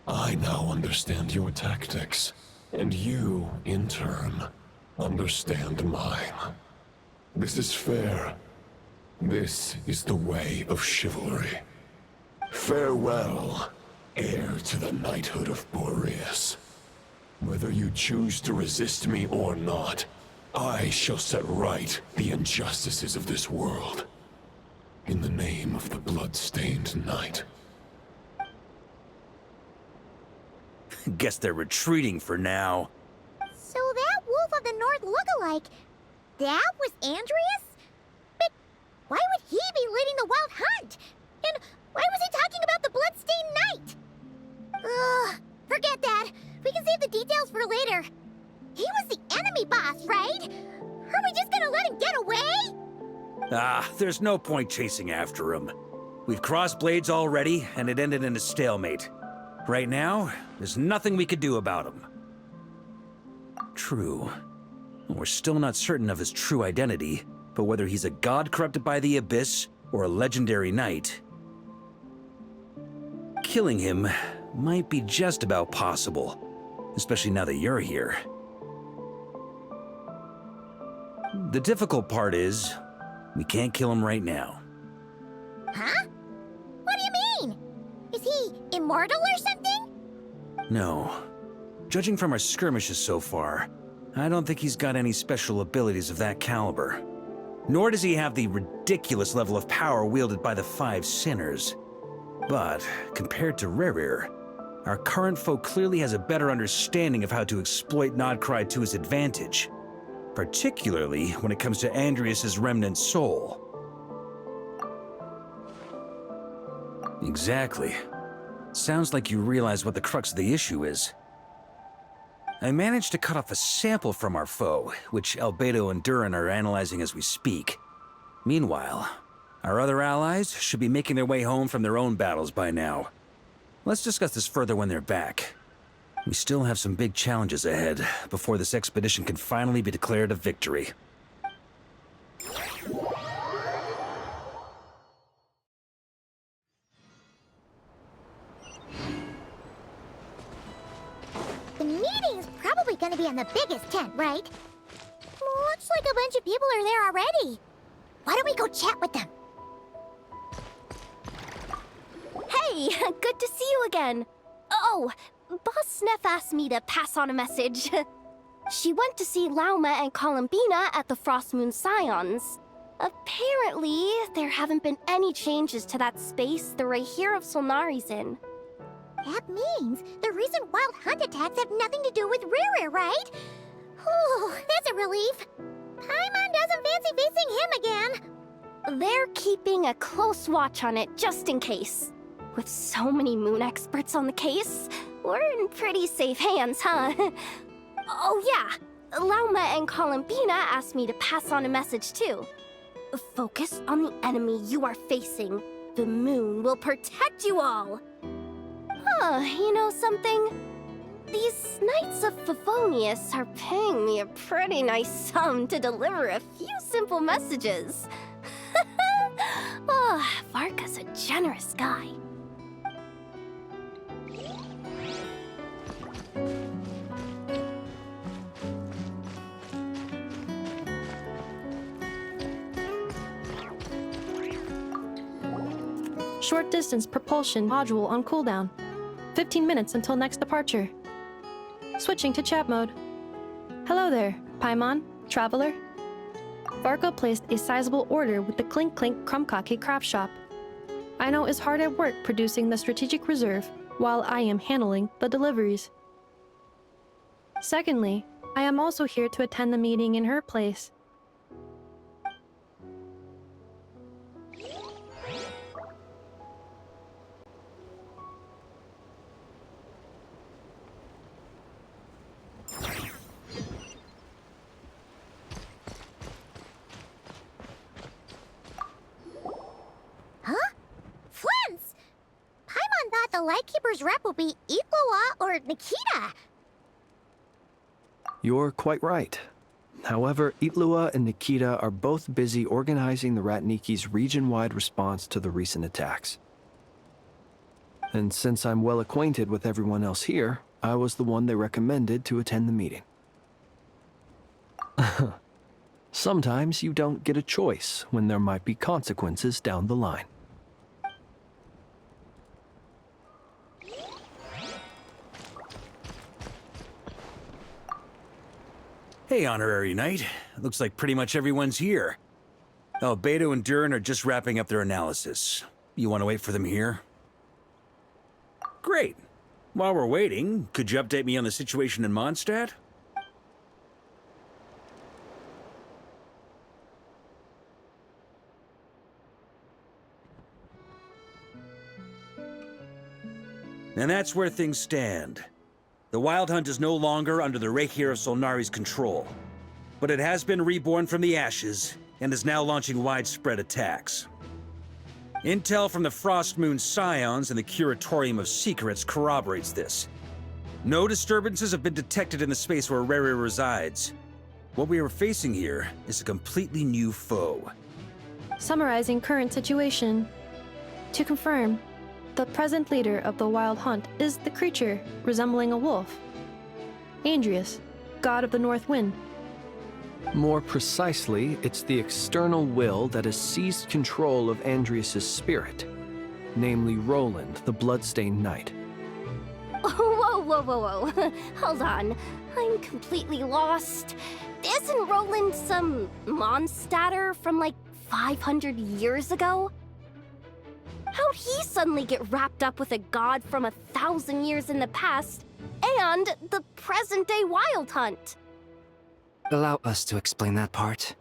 I now understand your tactics, and you, in turn, understand mine. This is fair. This is the way of chivalry. Farewell, heir to the knighthood of Boreas. Whether you choose to resist me or not, I shall set right the injustices of this world. In the name of the blood-stained knight. Guess they're retreating for now. So that Wolf of the North look-alike, that was Andreas? But why would he be leading the Wild Hunt? And why was he talking about the Bloodstained Knight? Ugh, forget that. We can save the details for later. He was the enemy boss, right? Are we just gonna let him get away? There's no point chasing after him. We've crossed blades already, and it ended in a stalemate. Right now, there's nothing we could do about him. True. We're still not certain of his true identity, but whether he's a god corrupted by the Abyss or a legendary knight, killing him might be just about possible, especially now that you're here. The difficult part is, We can't kill him right now. Huh? What do you mean? Is he immortal or something? No. Judging from our skirmishes so far, I don't think he's got any special abilities of that caliber. Nor does he have the ridiculous level of power wielded by the 5 sinners. But, compared to Rerir, our current foe clearly has a better understanding of how to exploit Nodcry to his advantage, particularly when it comes to Andrias's remnant soul. Exactly. Sounds like you realize what the crux of the issue is. I managed to cut off a sample from our foe, which Albedo and Durin are analyzing as we speak. Meanwhile, our other allies should be making their way home from their own battles by now. Let's discuss this further when they're back. We still have some big challenges ahead before this expedition can finally be declared a victory. The meeting's probably gonna be in the biggest tent, right? Looks like a bunch of people are there already. Why don't we go chat with them? Hey, good to see you again. Oh, Boss Sneff asked me to pass on a message. She went to see Lauma and Columbina at the Frost Moon Scions. Apparently, there haven't been any changes to that space the Rahir of Solnari's in. That means the recent wild hunt attacks have nothing to do with Rerir, right? Whew, that's a relief. Paimon doesn't fancy facing him again. They're keeping a close watch on it just in case. With so many moon experts on the case, we're in pretty safe hands, huh? Oh yeah, Lauma and Columbina asked me to pass on a message too. Focus on the enemy you are facing. The moon will protect you all. Huh, you know something? These Knights of Favonius are paying me a pretty nice sum to deliver a few simple messages. Oh, Varka's a generous guy. Short distance propulsion module on cooldown. 15 minutes until next departure. Switching to chat mode. Hello there, Paimon, Traveler. Varka placed a sizable order with the Clink Clink Krumkake craft shop. Aino is hard at work producing the strategic reserve, while I am handling the deliveries. Secondly, I am also here to attend the meeting in her place. Huh? Flens! Paimon thought the Lightkeeper's rep would be Iqua or Nikita. You're quite right. However, Itlua and Nikita are both busy organizing the Ratniki's region-wide response to the recent attacks. And since I'm well acquainted with everyone else here, I was the one they recommended to attend the meeting. Sometimes you don't get a choice when there might be consequences down the line. Hey, Honorary Knight. Looks like pretty much everyone's here. Albedo and Durin are just wrapping up their analysis. You want to wait for them here? Great. While we're waiting, could you update me on the situation in Mondstadt? And that's where things stand. The Wild Hunt is no longer under the Rahir of Solnari's control, but it has been reborn from the ashes and is now launching widespread attacks. Intel from the Frost Moon Scions and the Curatorium of Secrets corroborates this. No disturbances have been detected in the space where Rerir resides. What we are facing here is a completely new foe. Summarizing current situation. To confirm, the present leader of the Wild Hunt is the creature resembling a wolf. Andrias, god of the North Wind. More precisely, it's the external will that has seized control of Andrias' spirit, namely Roland, the Bloodstained Knight. Whoa, whoa, whoa, whoa. Hold on. I'm completely lost. Isn't Roland some Mondstatter from like 500 years ago? How'd he suddenly get wrapped up with a god from 1,000 years in the past and the present-day Wild Hunt? Allow us to explain that part.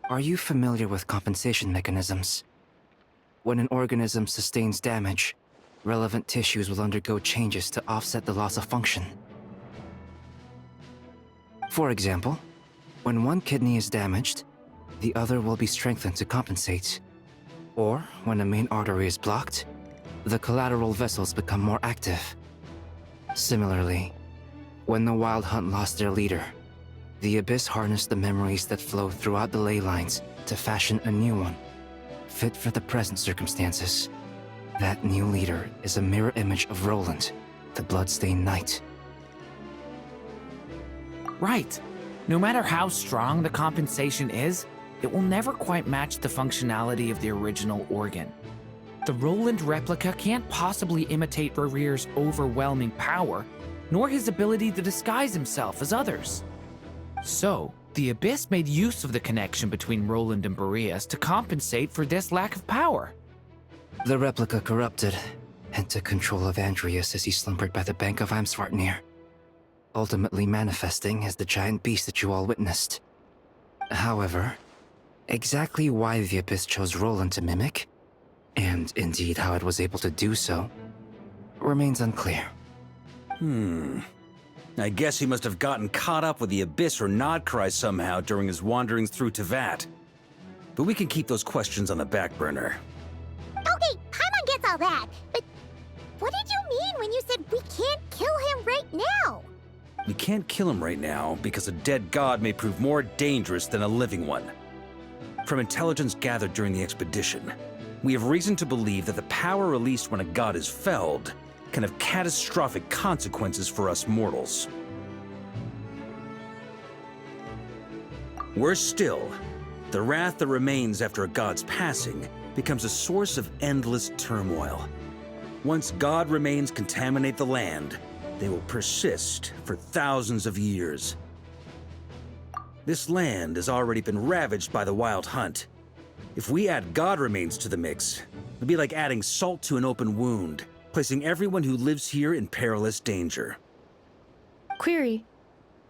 Are you familiar with compensation mechanisms? When an organism sustains damage, relevant tissues will undergo changes to offset the loss of function. For example, when one kidney is damaged, the other will be strengthened to compensate. Or, when a main artery is blocked, the collateral vessels become more active. Similarly, when the Wild Hunt lost their leader, the Abyss harnessed the memories that flow throughout the ley lines to fashion a new one, fit for the present circumstances. That new leader is a mirror image of Roland, the Bloodstained Knight. Right. No matter how strong the compensation is, it will never quite match the functionality of the original organ. The Roland replica can't possibly imitate Barir's overwhelming power, nor his ability to disguise himself as others. So, the Abyss made use of the connection between Roland and Boreas to compensate for this lack of power. The replica corrupted and took control of Andrias as he slumbered by the bank of Heimsvartnir, ultimately manifesting as the giant beast that you all witnessed. However, exactly why the Abyss chose Roland to mimic, and indeed how it was able to do so, remains unclear. I guess he must have gotten caught up with the Abyss or Nodcry somehow during his wanderings through Tevat. But we can keep those questions on the back burner. Okay, Paimon gets all that, but what did you mean when you said we can't kill him right now? We can't kill him right now because a dead god may prove more dangerous than a living one. From intelligence gathered during the expedition, we have reason to believe that the power released when a god is felled can have catastrophic consequences for us mortals. Worse still, the wrath that remains after a god's passing becomes a source of endless turmoil. Once god remains contaminate the land, they will persist for thousands of years. This land has already been ravaged by the Wild Hunt. If we add god remains to the mix, it'd be like adding salt to an open wound, placing everyone who lives here in perilous danger. Query.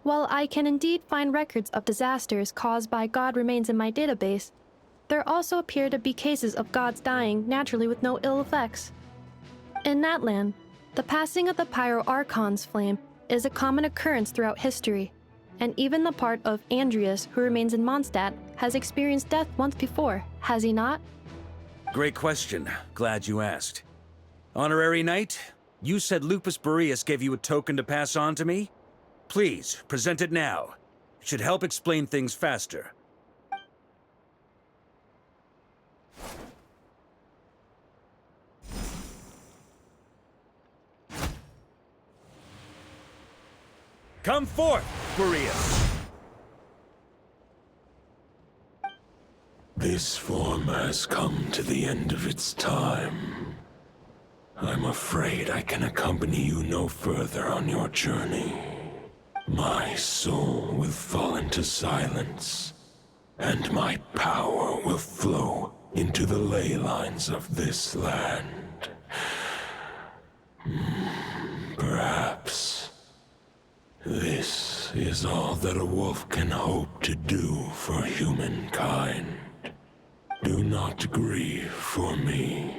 While I can indeed find records of disasters caused by god remains in my database, there also appear to be cases of gods dying naturally with no ill effects. In that land, the passing of the Pyro-Archon's flame is a common occurrence throughout history, and even the part of Andrias who remains in Mondstadt has experienced death once before, has he not? Great question. Glad you asked. Honorary Knight, you said Lupus Boreas gave you a token to pass on to me? Please, present it now. It should help explain things faster. Come forth, Boreas! This form has come to the end of its time. I'm afraid I can accompany you no further on your journey. My soul will fall into silence, and my power will flow into the ley lines of this land. Perhaps this is all that a wolf can hope to do for humankind. Do not grieve for me,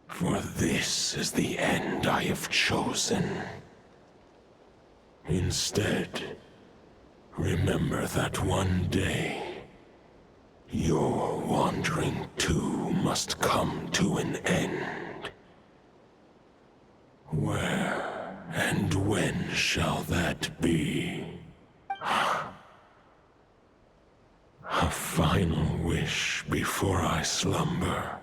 for this is the end I have chosen. Instead, remember that one day, your wandering too must come to an end. Where and when shall that be? A final wish before I slumber.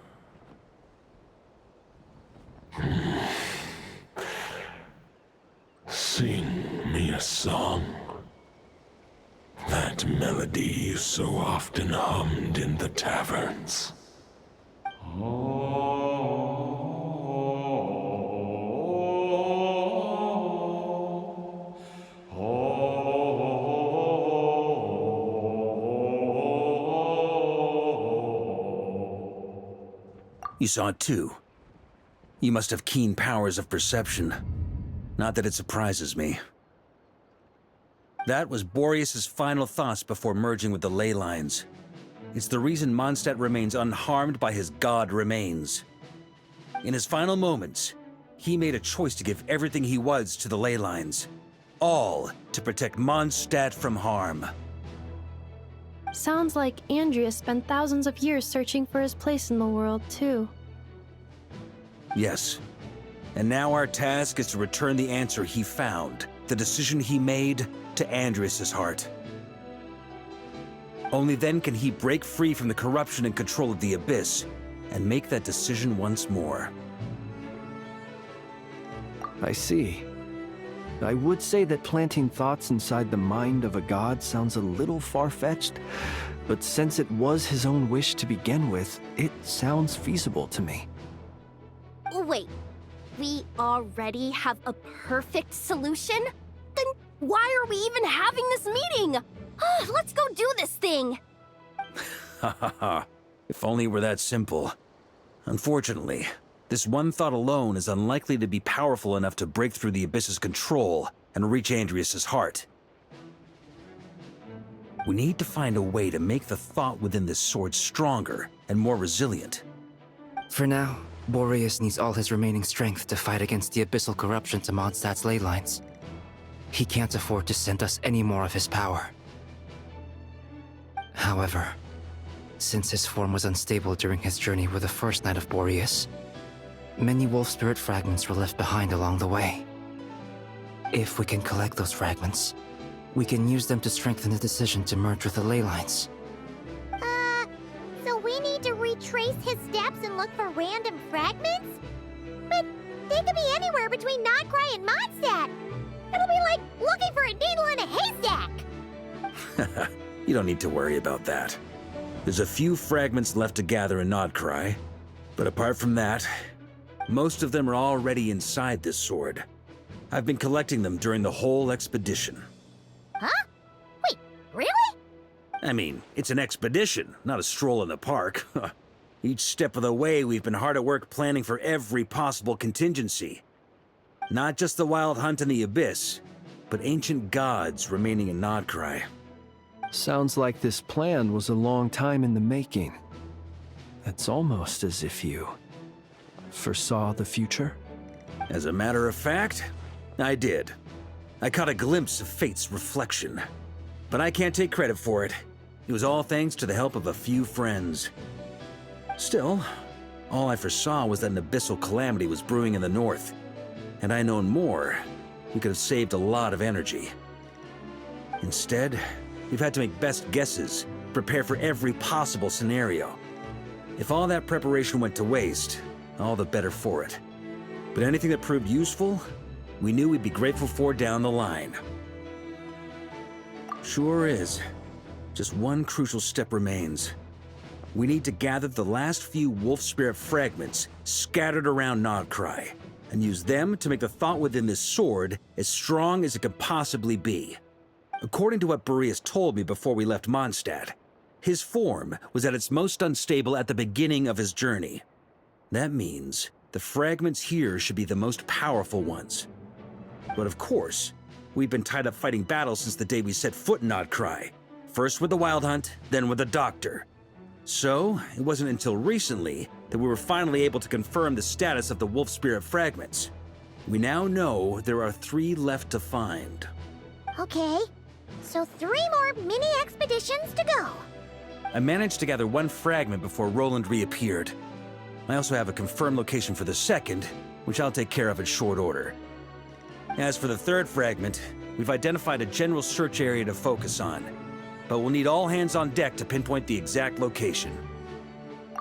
Sing me a song that that melody you so often hummed in the taverns. You saw it too. You must have keen powers of perception. Not that it surprises me. That was Boreas's final thoughts before merging with the ley lines. It's the reason Mondstadt remains unharmed by his god remains. In his final moments, he made a choice to give everything he was to the ley lines. All to protect Mondstadt from harm. Sounds like Andrea spent thousands of years searching for his place in the world, too. Yes. And now our task is to return the answer he found, the decision he made, to Andrias' heart. Only then can he break free from the corruption and control of the Abyss, and make that decision once more. I see. I would say that planting thoughts inside the mind of a god sounds a little far-fetched, but since it was his own wish to begin with, it sounds feasible to me. Wait, we already have a perfect solution? Then why are we even having this meeting? Let's go do this thing! Ha ha ha. If only it were that simple. Unfortunately, this one thought alone is unlikely to be powerful enough to break through the Abyss's control and reach Andrias' heart. We need to find a way to make the thought within this sword stronger and more resilient. For now, Boreas needs all his remaining strength to fight against the abyssal corruption to Mondstadt's ley lines. He can't afford to send us any more of his power. However, since his form was unstable during his journey with the first night of Boreas, many wolf spirit fragments were left behind along the way. If we can collect those fragments, we can use them to strengthen the decision to merge with the ley lines. So we need to retrace his steps and look for random fragments? But they could be anywhere between Nodcry and Mondstadt. It'll be like looking for a needle in a haystack. You don't need to worry about that. There's a few fragments left to gather in Nodcry, but apart from that, most of them are already inside this sword. I've been collecting them during the whole expedition. Huh? Wait, really? I mean, it's an expedition, not a stroll in the park. Each step of the way, we've been hard at work planning for every possible contingency. Not just the wild hunt in the Abyss, but ancient gods remaining in Nodcry. Sounds like this plan was a long time in the making. It's almost as if you foresaw the future. As a matter of fact, I did. I caught a glimpse of fate's reflection. But I can't take credit for it. It was all thanks to the help of a few friends. Still, all I foresaw was that an abyssal calamity was brewing in the north. Had I known more, we could have saved a lot of energy. Instead, we've had to make best guesses, prepare for every possible scenario. If all that preparation went to waste, all the better for it. But anything that proved useful, we knew we'd be grateful for down the line. Sure is. Just one crucial step remains. We need to gather the last few wolf spirit fragments scattered around Nodcry, and use them to make the thought within this sword as strong as it could possibly be. According to what Boreas told me before we left Mondstadt, his form was at its most unstable at the beginning of his journey. That means the fragments here should be the most powerful ones. But of course, we've been tied up fighting battles since the day we set foot in Nodcry. First with the Wild Hunt, then with the Doctor. So, it wasn't until recently that we were finally able to confirm the status of the Wolf Spirit fragments. We now know there are 3 left to find. Okay, so 3 more mini expeditions to go. I managed to gather 1 fragment before Roland reappeared. I also have a confirmed location for the second, which I'll take care of in short order. As for the 3rd fragment, we've identified a general search area to focus on, but we'll need all hands on deck to pinpoint the exact location.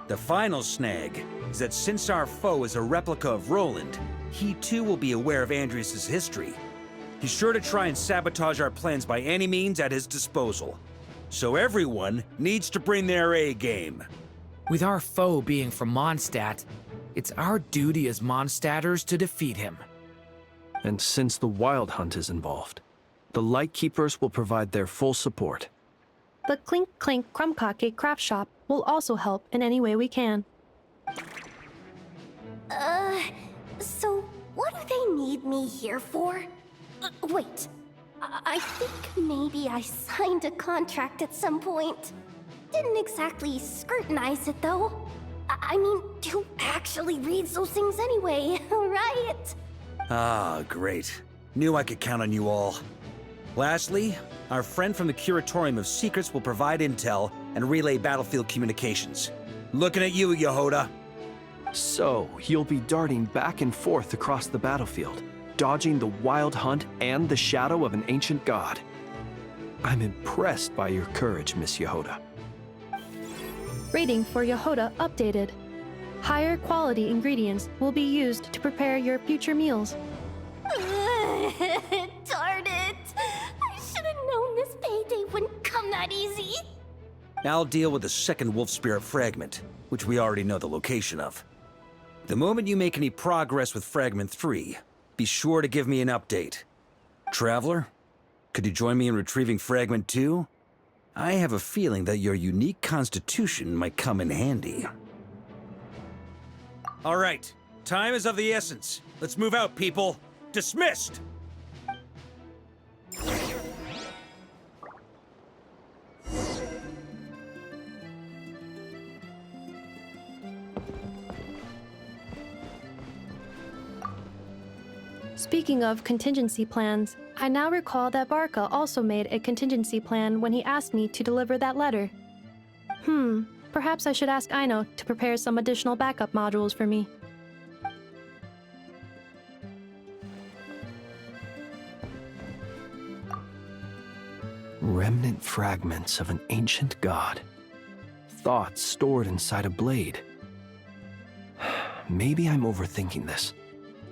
The final snag is that since our foe is a replica of Roland, he too will be aware of Andrias' history. He's sure to try and sabotage our plans by any means at his disposal. So everyone needs to bring their A game. With our foe being from Mondstadt, it's our duty as Mondstadters to defeat him. And since the Wild Hunt is involved, the Lightkeepers will provide their full support. The Clink Clink Crumbkake Craft Shop will also help in any way we can. So what do they need me here for? Wait, I think maybe I signed a contract at some point. Didn't exactly scrutinize it, though. I mean, who actually reads those things anyway, right? Ah, great. Knew I could count on you all. Lastly, our friend from the Curatorium of Secrets will provide intel and relay battlefield communications. Looking at you, Yehoda. So, you'll be darting back and forth across the battlefield, dodging the Wild Hunt and the shadow of an ancient god. I'm impressed by your courage, Miss Yehoda. Rating for Yehoda updated. Higher quality ingredients will be used to prepare your future meals. Darn it! I should have known this payday wouldn't come that easy. I'll deal with the second Wolf Spirit fragment, which we already know the location of. The moment you make any progress with Fragment 3, be sure to give me an update. Traveler, could you join me in retrieving Fragment 2? I have a feeling that your unique constitution might come in handy. All right, time is of the essence. Let's move out, people. Dismissed! Speaking of contingency plans, I now recall that Varka also made a contingency plan when he asked me to deliver that letter. Perhaps I should ask Aino to prepare some additional backup modules for me. Remnant fragments of an ancient god. Thoughts stored inside a blade. Maybe I'm overthinking this,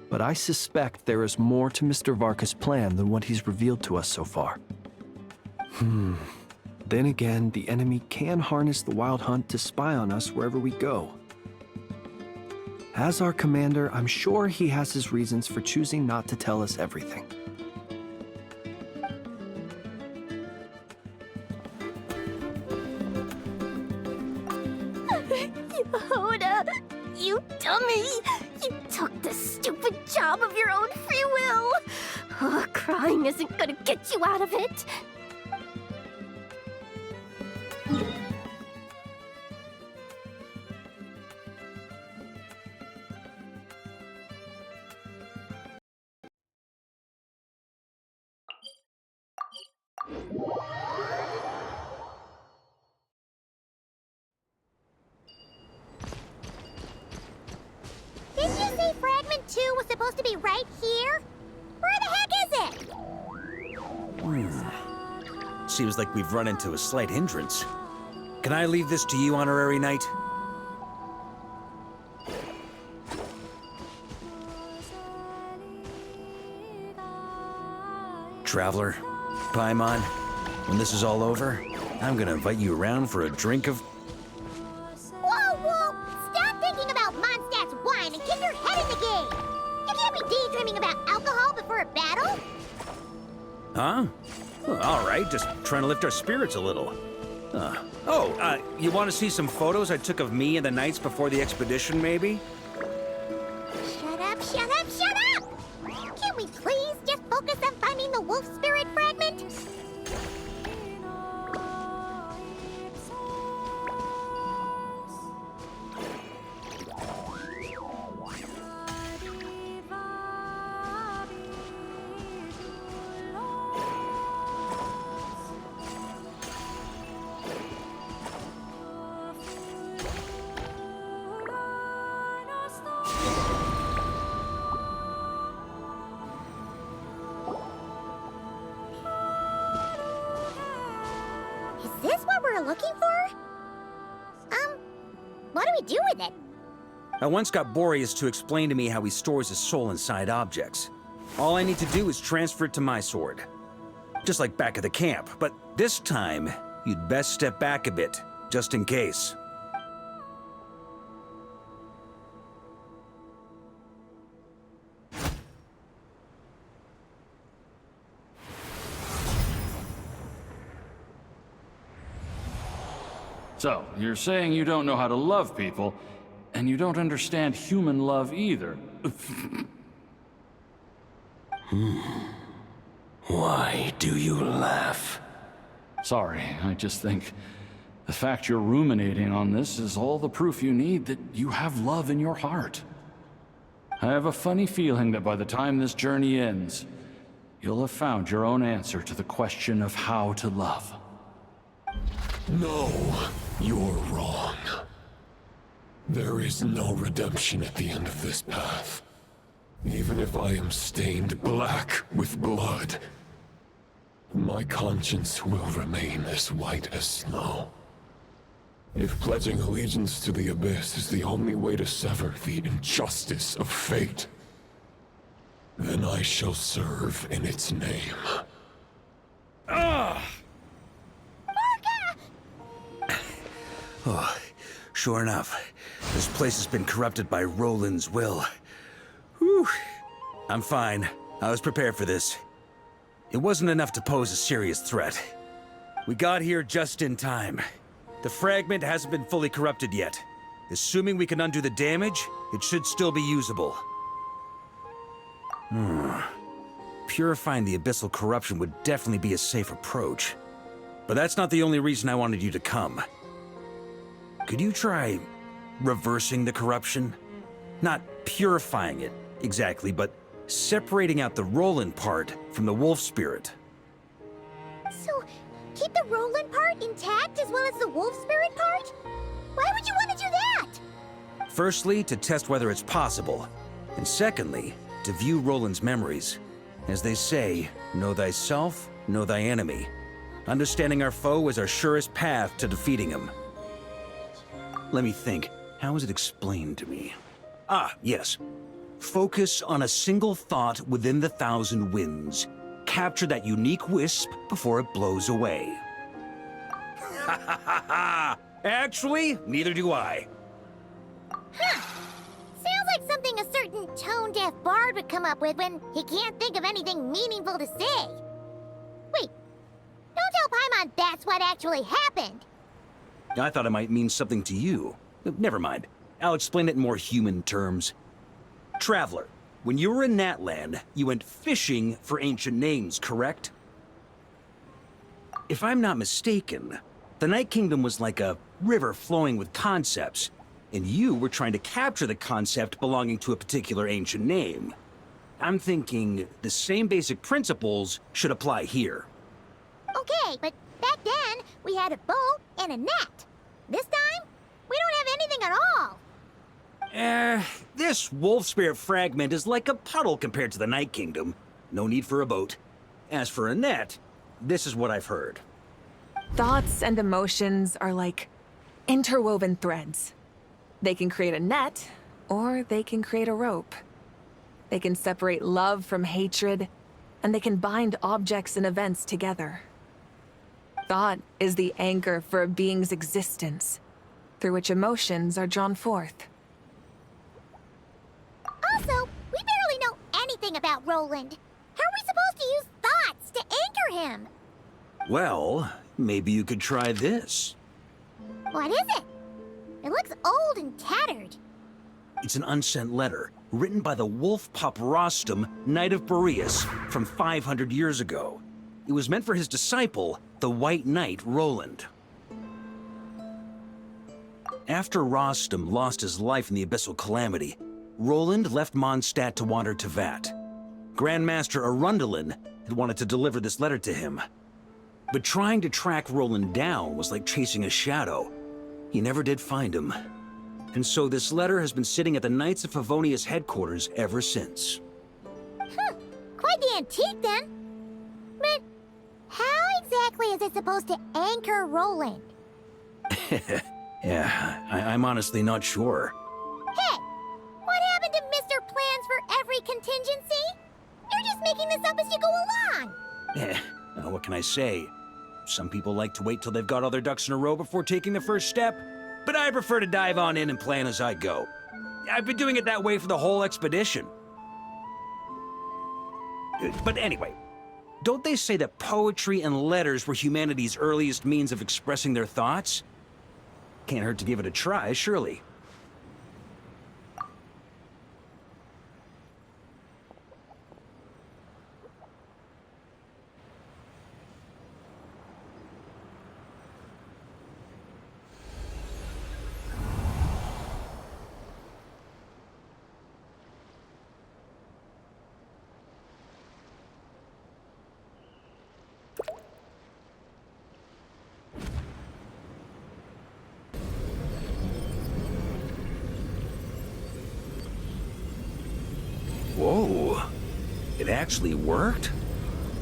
but I suspect there is more to Mr. Varka's plan than what he's revealed to us so far. Then again, the enemy can harness the Wild Hunt to spy on us wherever we go. As our commander, I'm sure he has his reasons for choosing not to tell us everything. Yehoda, you dummy! You took the stupid job of your own free will! Crying isn't gonna get you out of it! Didn't you say Fragment 2 was supposed to be right here? Where the heck is it? Seems like we've run into a slight hindrance. Can I leave this to you, Honorary Knight? Traveler, Paimon, when this is all over, I'm gonna invite you around for a drink of... Whoa! Stop thinking about Mondstadt's wine and keep your head in the game! You can't be daydreaming about alcohol before a battle! Huh? Well, all right, just trying to lift our spirits a little. You want to see some photos I took of me and the knights before the expedition, maybe? Shut up! Can we please just focus on finding the wolf spirit fragment? Is this what we're looking for? What do we do with it? I once got Boreas to explain to me how he stores his soul inside objects. All I need to do is transfer it to my sword. Just like back at the camp, but this time, You'd best step back a bit, just in case. So, you're saying you don't know how to love people, and you don't understand human love either. Why do you laugh? Sorry, I just think the fact you're ruminating on this is all the proof you need that you have love in your heart. I have a funny feeling that by the time this journey ends, you'll have found your own answer to the question of how to love. No, you're wrong. There is no redemption at the end of this path. Even if I am stained black with blood, my conscience will remain as white as snow. If pledging allegiance to the Abyss is the only way to sever the injustice of fate, then I shall serve in its name. Ugh! Oh, sure enough, this place has been corrupted by Roland's will. Whew. I'm fine. I was prepared for this. It wasn't enough to pose a serious threat. We got here just in time. The fragment hasn't been fully corrupted yet. Assuming we can undo the damage, it should still be usable. Purifying the abyssal corruption would definitely be a safe approach. But that's not the only reason I wanted you to come. Could you try reversing the corruption? Not purifying it, exactly, but separating out the Roland part from the wolf spirit. So, keep the Roland part intact as well as the wolf spirit part? Why would you want to do that? Firstly, to test whether it's possible. And secondly, to view Roland's memories. As they say, know thyself, know thy enemy. Understanding our foe is our surest path to defeating him. Let me think. How was it explained to me? Ah, yes. Focus on a single thought within the 1,000 winds. Capture that unique wisp before it blows away. Ha ha ha ha! Actually, neither do I. Huh. Sounds like something a certain tone-deaf bard would come up with when he can't think of anything meaningful to say. Wait, don't tell Paimon that's what actually happened. I thought it might mean something to you. Never mind. I'll explain it in more human terms. Traveler, when you were in Natland, you went fishing for ancient names, correct? If I'm not mistaken, the Night Kingdom was like a river flowing with concepts, and you were trying to capture the concept belonging to a particular ancient name. I'm thinking the same basic principles should apply here. Okay, but back then, we had a boat and a net. This time, we don't have anything at all. This wolf spirit fragment is like a puddle compared to the Night Kingdom. No need for a boat. As for a net, this is what I've heard. Thoughts and emotions are like interwoven threads. They can create a net, or they can create a rope. They can separate love from hatred, and they can bind objects and events together. Thought is the anchor for a being's existence, through which emotions are drawn forth. Also, we barely know anything about Roland. How are we supposed to use thoughts to anchor him? Well, maybe you could try this. What is it? It looks old and tattered. It's an unsent letter, written by the wolf pup Rostam, Knight of Boreas, from 500 years ago. It was meant for his disciple, the White Knight Roland. After Rostam lost his life in the Abyssal Calamity, Roland left Mondstadt to wander to Vat. Grandmaster Arundelen had wanted to deliver this letter to him. But trying to track Roland down was like chasing a shadow. He never did find him. And so this letter has been sitting at the Knights of Favonius headquarters ever since. Quite the antique then. But how exactly is it supposed to anchor Roland? Yeah, I'm honestly not sure. Hey, what happened to Mr. Plans for every contingency? You're just making this up as you go along. What can I say? Some people like to wait till they've got all their ducks in a row before taking the first step, but I prefer to dive on in and plan as I go. I've been doing it that way for the whole expedition. But anyway, don't they say that poetry and letters were humanity's earliest means of expressing their thoughts? Can't hurt to give it a try, surely. Whoa, it actually worked?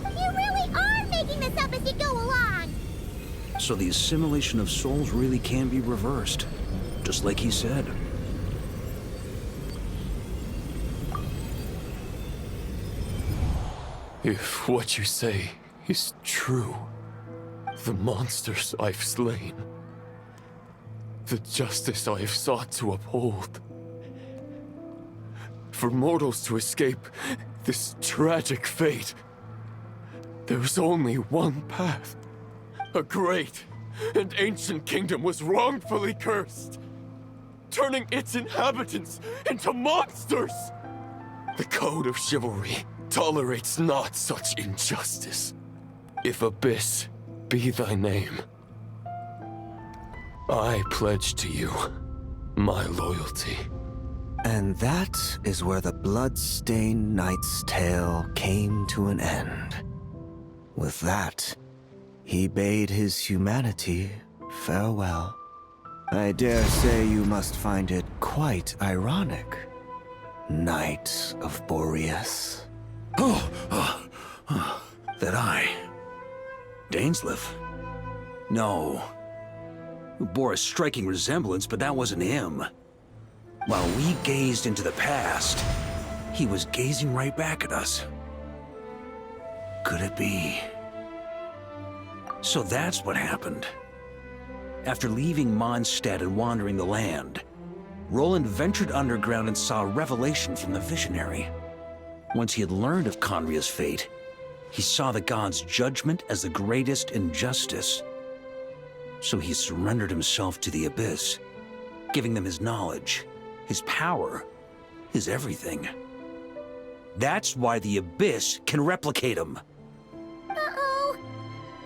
You really are making this up as you go along! So the assimilation of souls really can be reversed, just like he said. If what you say is true, the monsters I've slain, the justice I have sought to uphold, for mortals to escape this tragic fate, there's only one path. A great and ancient kingdom was wrongfully cursed, turning its inhabitants into monsters. The code of chivalry tolerates not such injustice. If Abyss be thy name, I pledge to you my loyalty. And that is where the blood-stained knight's tale came to an end. With that, he bade his humanity farewell. I dare say you must find it quite ironic, Knight of Boreas. That I... Dainsleif? No. Bore a striking resemblance, but that wasn't him. While we gazed into the past, he was gazing right back at us. Could it be? So that's what happened. After leaving Mondstadt and wandering the land, Roland ventured underground and saw a revelation from the Visionary. Once he had learned of Conria's fate, he saw the gods' judgment as the greatest injustice. So he surrendered himself to the Abyss, giving them his knowledge, his power, his everything. That's why the Abyss can replicate him. Uh-oh.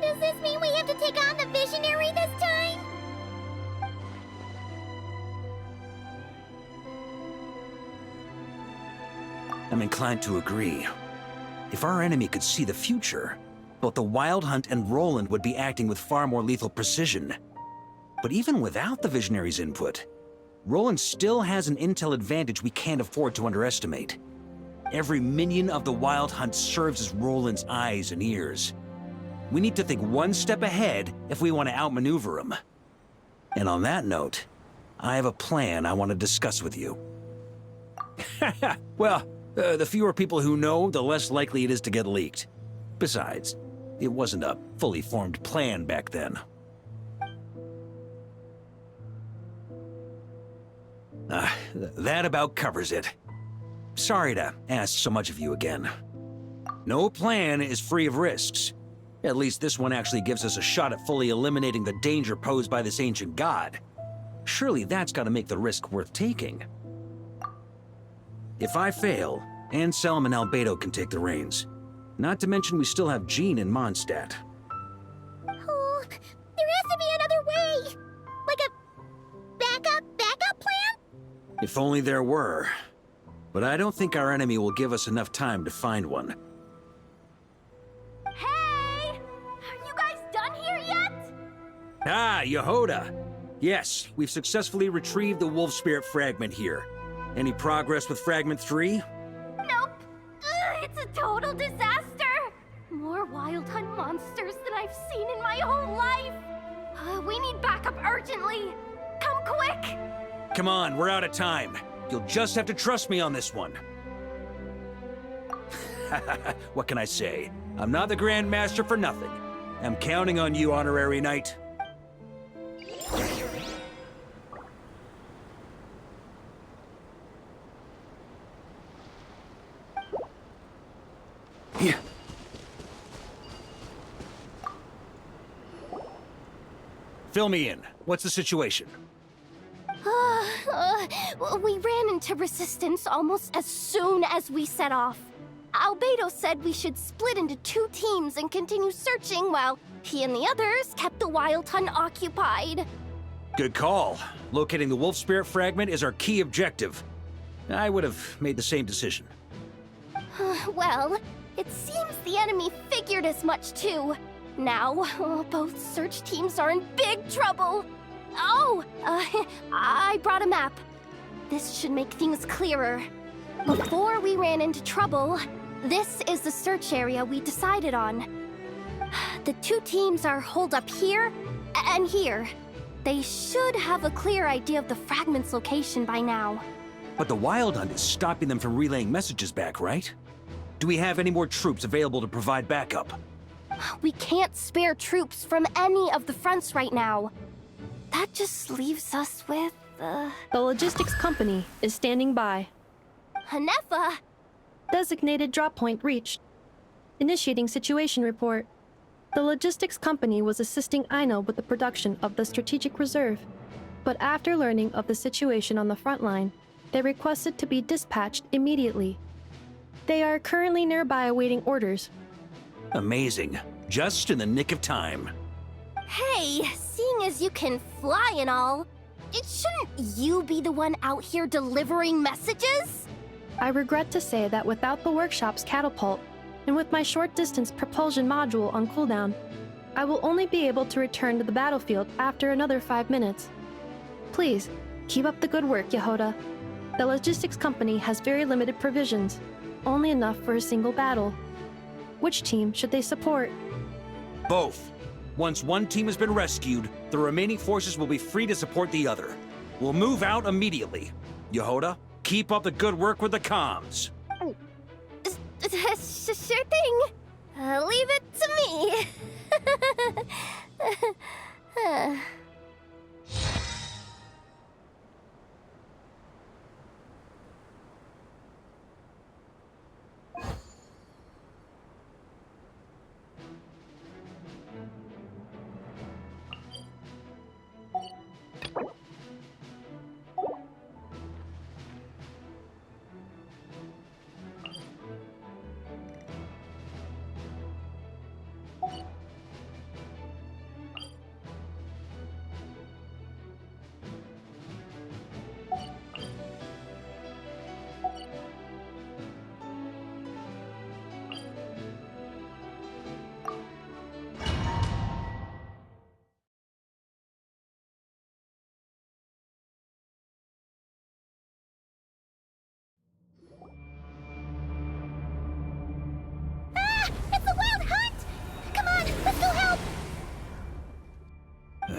Does this mean we have to take on the Visionary this time? I'm inclined to agree. If our enemy could see the future, both the Wild Hunt and Roland would be acting with far more lethal precision. But even without the Visionary's input, Roland still has an intel advantage we can't afford to underestimate. Every minion of the Wild Hunt serves as Roland's eyes and ears. We need to think one step ahead if we want to outmaneuver him. And on that note, I have a plan I want to discuss with you. Well, the fewer people who know, the less likely it is to get leaked. Besides, it wasn't a fully formed plan back then. That about covers it. Sorry to ask so much of you again. No plan is free of risks. At least this one actually gives us a shot at fully eliminating the danger posed by this ancient god. Surely that's got to make the risk worth taking. If I fail, Anselm and Albedo can take the reins. Not to mention we still have Jean in Mondstadt. Oh, there has to be another way! Like a backup plan? If only there were. But I don't think our enemy will give us enough time to find one. Hey! Are you guys done here yet? Ah, Yehoda! Yes, we've successfully retrieved the Wolf Spirit fragment here. Any progress with Fragment 3? Nope. It's a total disaster. More Wild Hunt monsters than I've seen in my whole life. We need backup urgently. Come quick. Come on, we're out of time. You'll just have to trust me on this one. What can I say? I'm not the Grand Master for nothing. I'm counting on you, Honorary Knight. Here. Fill me in. What's the situation? We ran into resistance almost as soon as we set off. Albedo said we should split into 2 teams and continue searching while he and the others kept the Wild Hunt occupied. Good call. Locating the Wolf Spirit fragment is our key objective. I would have made the same decision. Well, it seems the enemy figured as much too. Now, both search teams are in big trouble. Oh, I brought a map. This should make things clearer. Before we ran into trouble, this is the search area we decided on. The 2 teams are holed up here and here. They should have a clear idea of the fragment's location by now. But the Wild Hunt is stopping them from relaying messages back, right? Do we have any more troops available to provide backup? We can't spare troops from any of the fronts right now. That just leaves us with, The logistics company is standing by. Hanefa! Designated drop point reached. Initiating situation report. The logistics company was assisting Aino with the production of the strategic reserve, but after learning of the situation on the front line, they requested to be dispatched immediately. They are currently nearby awaiting orders. Amazing. Just in the nick of time. Hey, seeing as you can fly and all, shouldn't you be the one out here delivering messages? I regret to say that without the workshop's catapult, and with my short-distance propulsion module on cooldown, I will only be able to return to the battlefield after another 5 minutes. Please, keep up the good work, Yehoda. The logistics company has very limited provisions, only enough for a single battle. Which team should they support? Both. Once one team has been rescued, the remaining forces will be free to support the other. We'll move out immediately. Yehoda, keep up the good work with the comms. Sure thing. Leave it to me.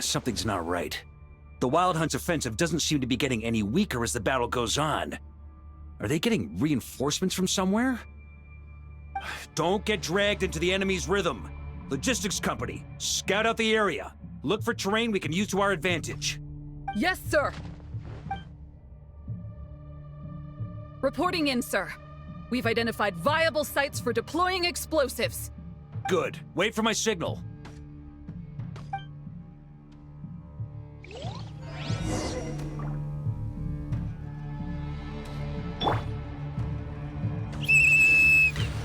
Something's not right. The Wild Hunt's offensive doesn't seem to be getting any weaker as the battle goes on. Are they getting reinforcements from somewhere? Don't get dragged into the enemy's rhythm. Logistics company, scout out the area. Look for terrain we can use to our advantage. Yes, sir. Reporting in, sir. We've identified viable sites for deploying explosives. Good. Wait for my signal.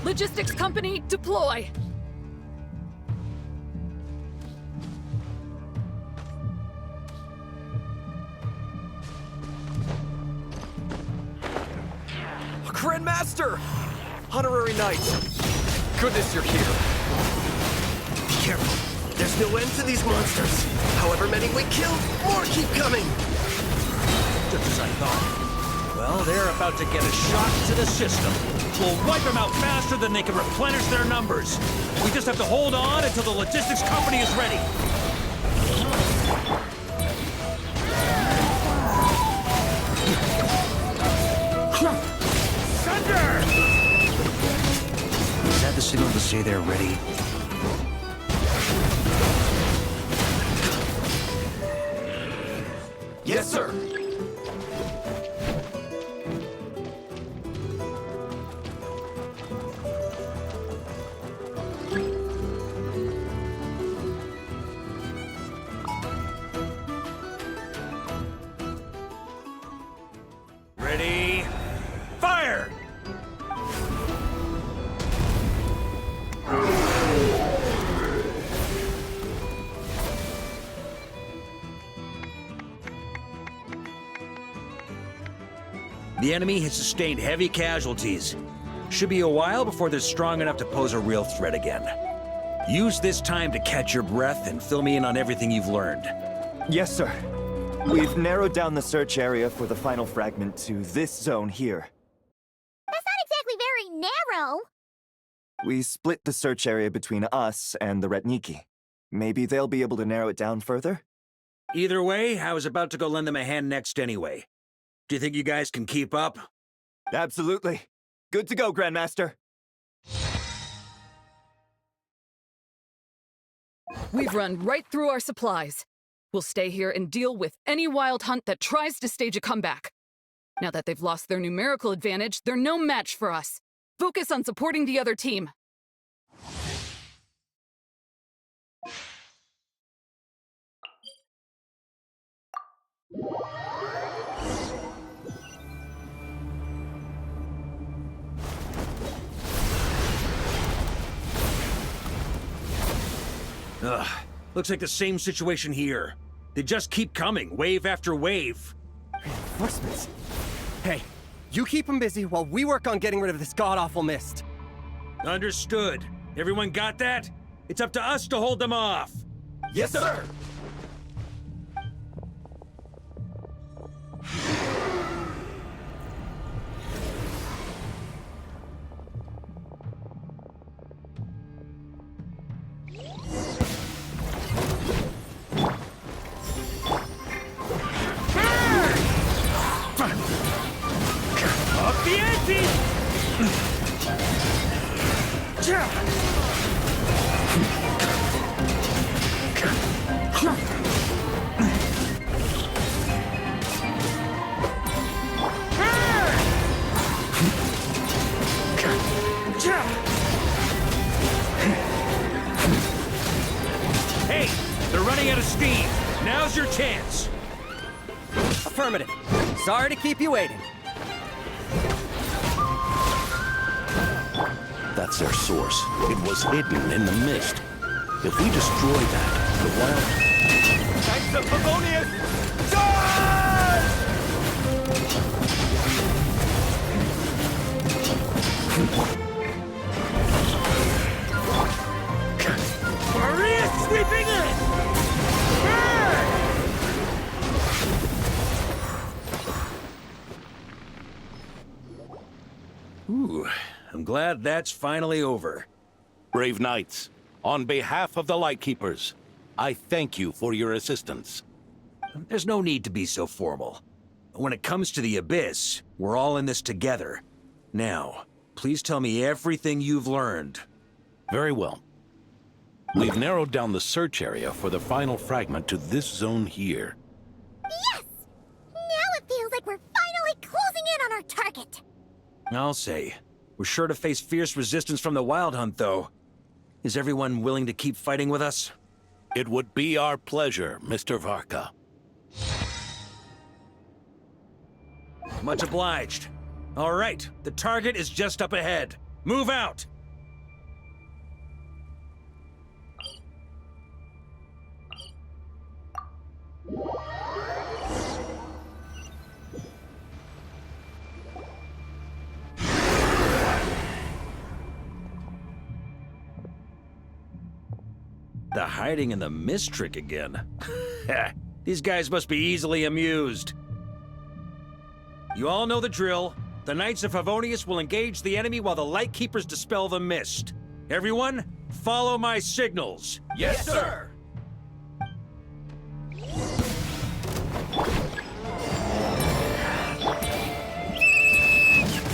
Logistics company, deploy! Grandmaster! Honorary Knight! Goodness you're here. Be careful. There's no end to these monsters. However many we kill, more keep coming! Just as I thought. Well, they're about to get a shock to the system. We'll wipe them out faster than they can replenish their numbers. We just have to hold on until the logistics company is ready. Thunder! Is that the signal to say they're ready? Yes, sir! Ready? Fire! The enemy has sustained heavy casualties. Should be a while before they're strong enough to pose a real threat again. Use this time to catch your breath and fill me in on everything you've learned. Yes, sir. We've narrowed down the search area for the final fragment to this zone here. That's not exactly very narrow. We split the search area between us and the Ratniki. Maybe they'll be able to narrow it down further? Either way, I was about to go lend them a hand next anyway. Do you think you guys can keep up? Absolutely. Good to go, Grandmaster. We've run right through our supplies. We'll stay here and deal with any wild hunt that tries to stage a comeback. Now that they've lost their numerical advantage, they're no match for us. Focus on supporting the other team. Ugh, looks like the same situation here. They just keep coming, wave after wave. Reinforcements. Hey, you keep them busy while we work on getting rid of this god-awful mist. Understood. Everyone got that? It's up to us to hold them off. Yes, sir! Up the ante! Hey, they're running out of steam. Now's your chance. Affirmative. Sorry to keep you waiting. That's their source. It was hidden in the mist. If we destroy that, the wild... Knights of Favonius! Maria sweeping in! Ooh, I'm glad that's finally over. Brave knights, on behalf of the Lightkeepers, I thank you for your assistance. There's no need to be so formal. When it comes to the Abyss, we're all in this together. Now, please tell me everything you've learned. Very well. We've narrowed down the search area for the final fragment to this zone here. Yes! Now it feels like we're finally closing in on our target. I'll say. We're sure to face fierce resistance from the Wild Hunt, though. Is everyone willing to keep fighting with us? It would be our pleasure, Mr. Varka. Much obliged. All right, the target is just up ahead. Move out! The hiding in the mist trick again. These guys must be easily amused. You all know the drill. The Knights of Favonius will engage the enemy while the Lightkeepers dispel the mist. Everyone, follow my signals. Yes, sir!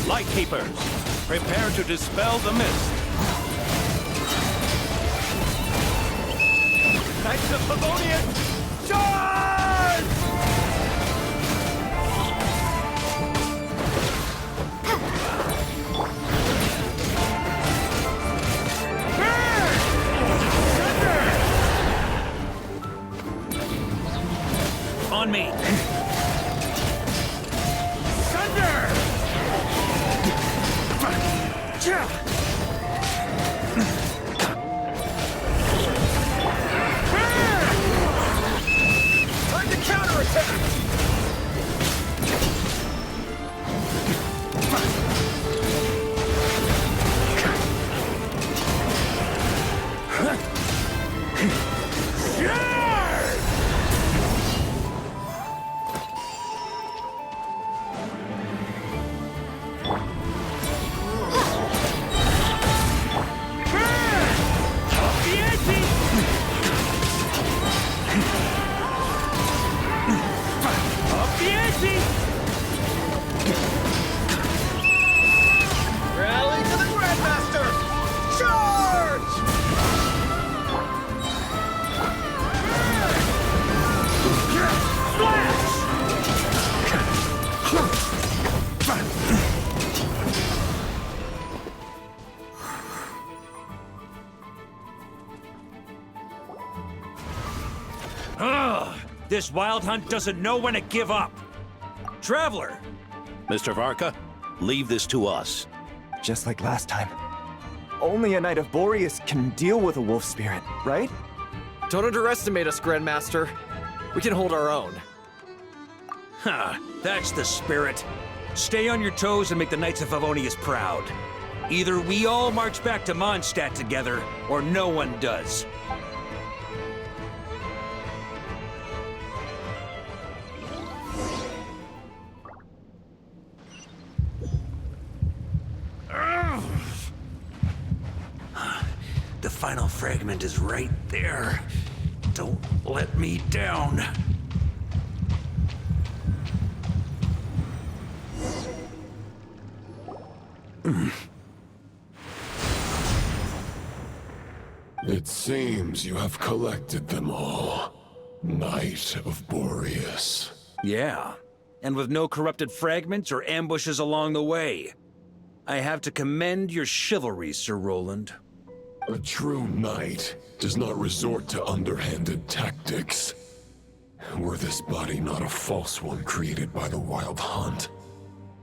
Lightkeepers, prepare to dispel the mist. Knights of Favonius, charge! Time to counterattack! Rally to the Grandmaster! Charge! Ugh! This wild hunt doesn't know when to give up. Traveler! Mr. Varka, leave this to us. Just like last time. Only a Knight of Boreas can deal with a wolf spirit, right? Don't underestimate us, Grandmaster. We can hold our own. Huh, that's the spirit. Stay on your toes and make the Knights of Favonius proud. Either we all march back to Mondstadt together, or no one does. The final fragment is right there. Don't let me down. It seems you have collected them all, Knight of Boreas. Yeah, and with no corrupted fragments or ambushes along the way. I have to commend your chivalry, Sir Roland. A true knight does not resort to underhanded tactics. Were this body not a false one created by the Wild Hunt,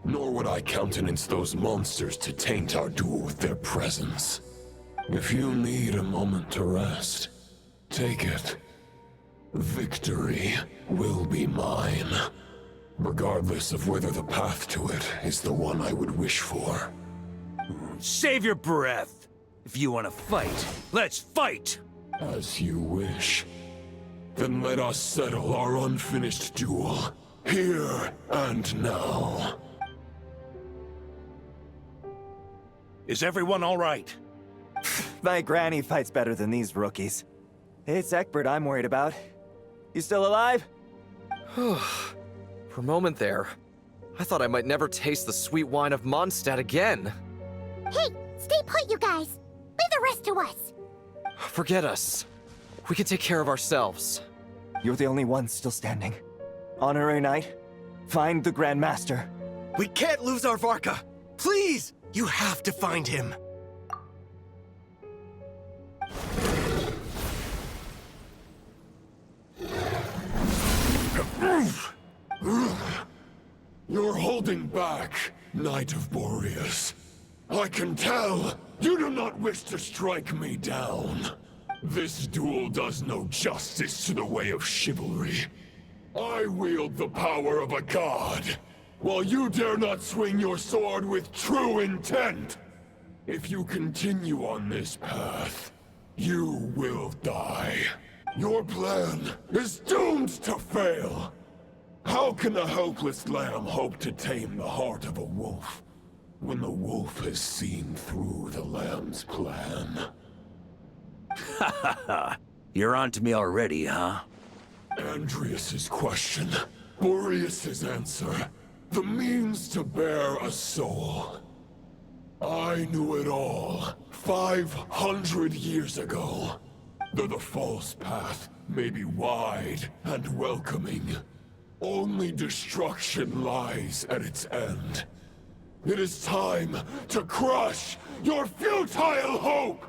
nor would I countenance those monsters to taint our duel with their presence. If you need a moment to rest, take it. Victory will be mine, regardless of whether the path to it is the one I would wish for. Save your breath. If you want to fight, let's fight! As you wish. Then let us settle our unfinished duel, here and now. Is everyone all right? My granny fights better than these rookies. It's Egbert I'm worried about. You still alive? For a moment there, I thought I might never taste the sweet wine of Mondstadt again. Hey, stay put, you guys. Leave the rest to us. Forget us. We can take care of ourselves. You're the only one still standing. Honorary Knight, find the Grand Master. We can't lose our Varka. Please, you have to find him. You're holding back, Knight of Boreas. I can tell you do not wish to strike me down. This duel does no justice to the way of chivalry. I wield the power of a god, while you dare not swing your sword with true intent. If you continue on this path, you will die. Your plan is doomed to fail. How can a helpless lamb hope to tame the heart of a wolf, when the wolf has seen through the lamb's plan? Ha ha ha. You're on to me already, huh? Andreas's question, Boreas's answer, the means to bear a soul. I knew it all 500 years ago. Though the false path may be wide and welcoming, only destruction lies at its end. It is time to crush your futile hope!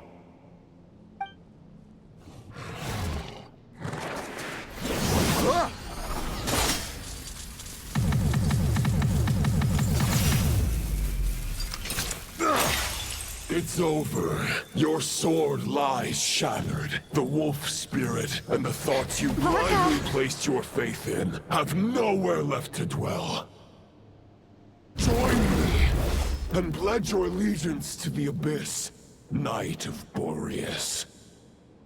It's over. Your sword lies shattered. The wolf spirit and the thoughts you blindly placed your faith in have nowhere left to dwell. Join me and pledge your allegiance to the Abyss, Knight of Boreas.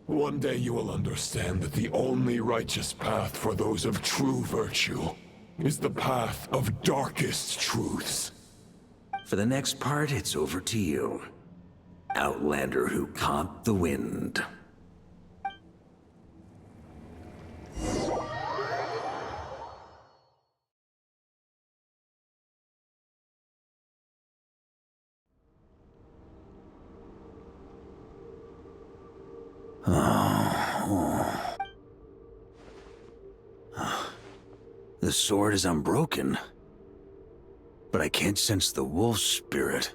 One day you will understand that the only righteous path for those of true virtue is the path of darkest truths. For the next part, it's over to you. Outlander who caught the wind. The sword is unbroken, but I can't sense the wolf spirit.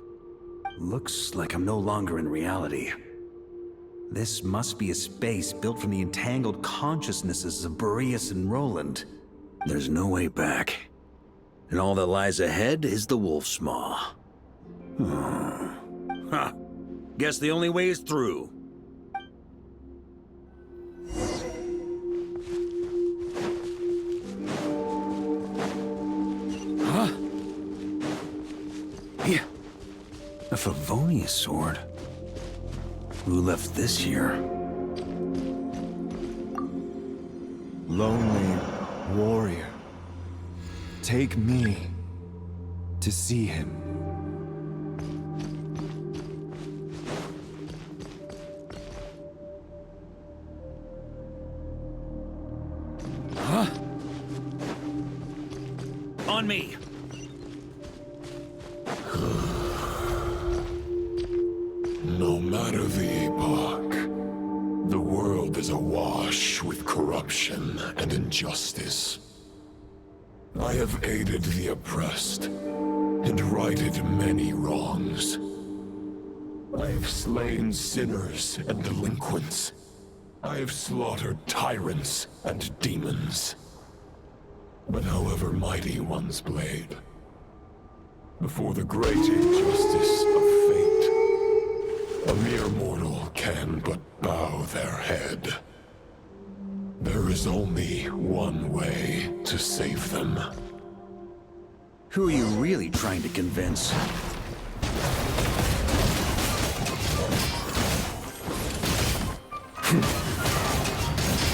Looks like I'm no longer in reality. This must be a space built from the entangled consciousnesses of Boreas and Roland. There's no way back. And all that lies ahead is the wolf's maw. Huh. Guess the only way is through. Huh? Yeah. A Favonius sword? Who left this here? Lonely warrior, take me to see him. Huh? On me! No matter the epoch, the world is awash with corruption and injustice. I have aided the oppressed and righted many wrongs. I have slain sinners and delinquents. I have slaughtered tyrants and demons. But however mighty one's blade, before the great injustice of fate, a mere mortal can but bow their head. There is only one way to save them. Who are you really trying to convince?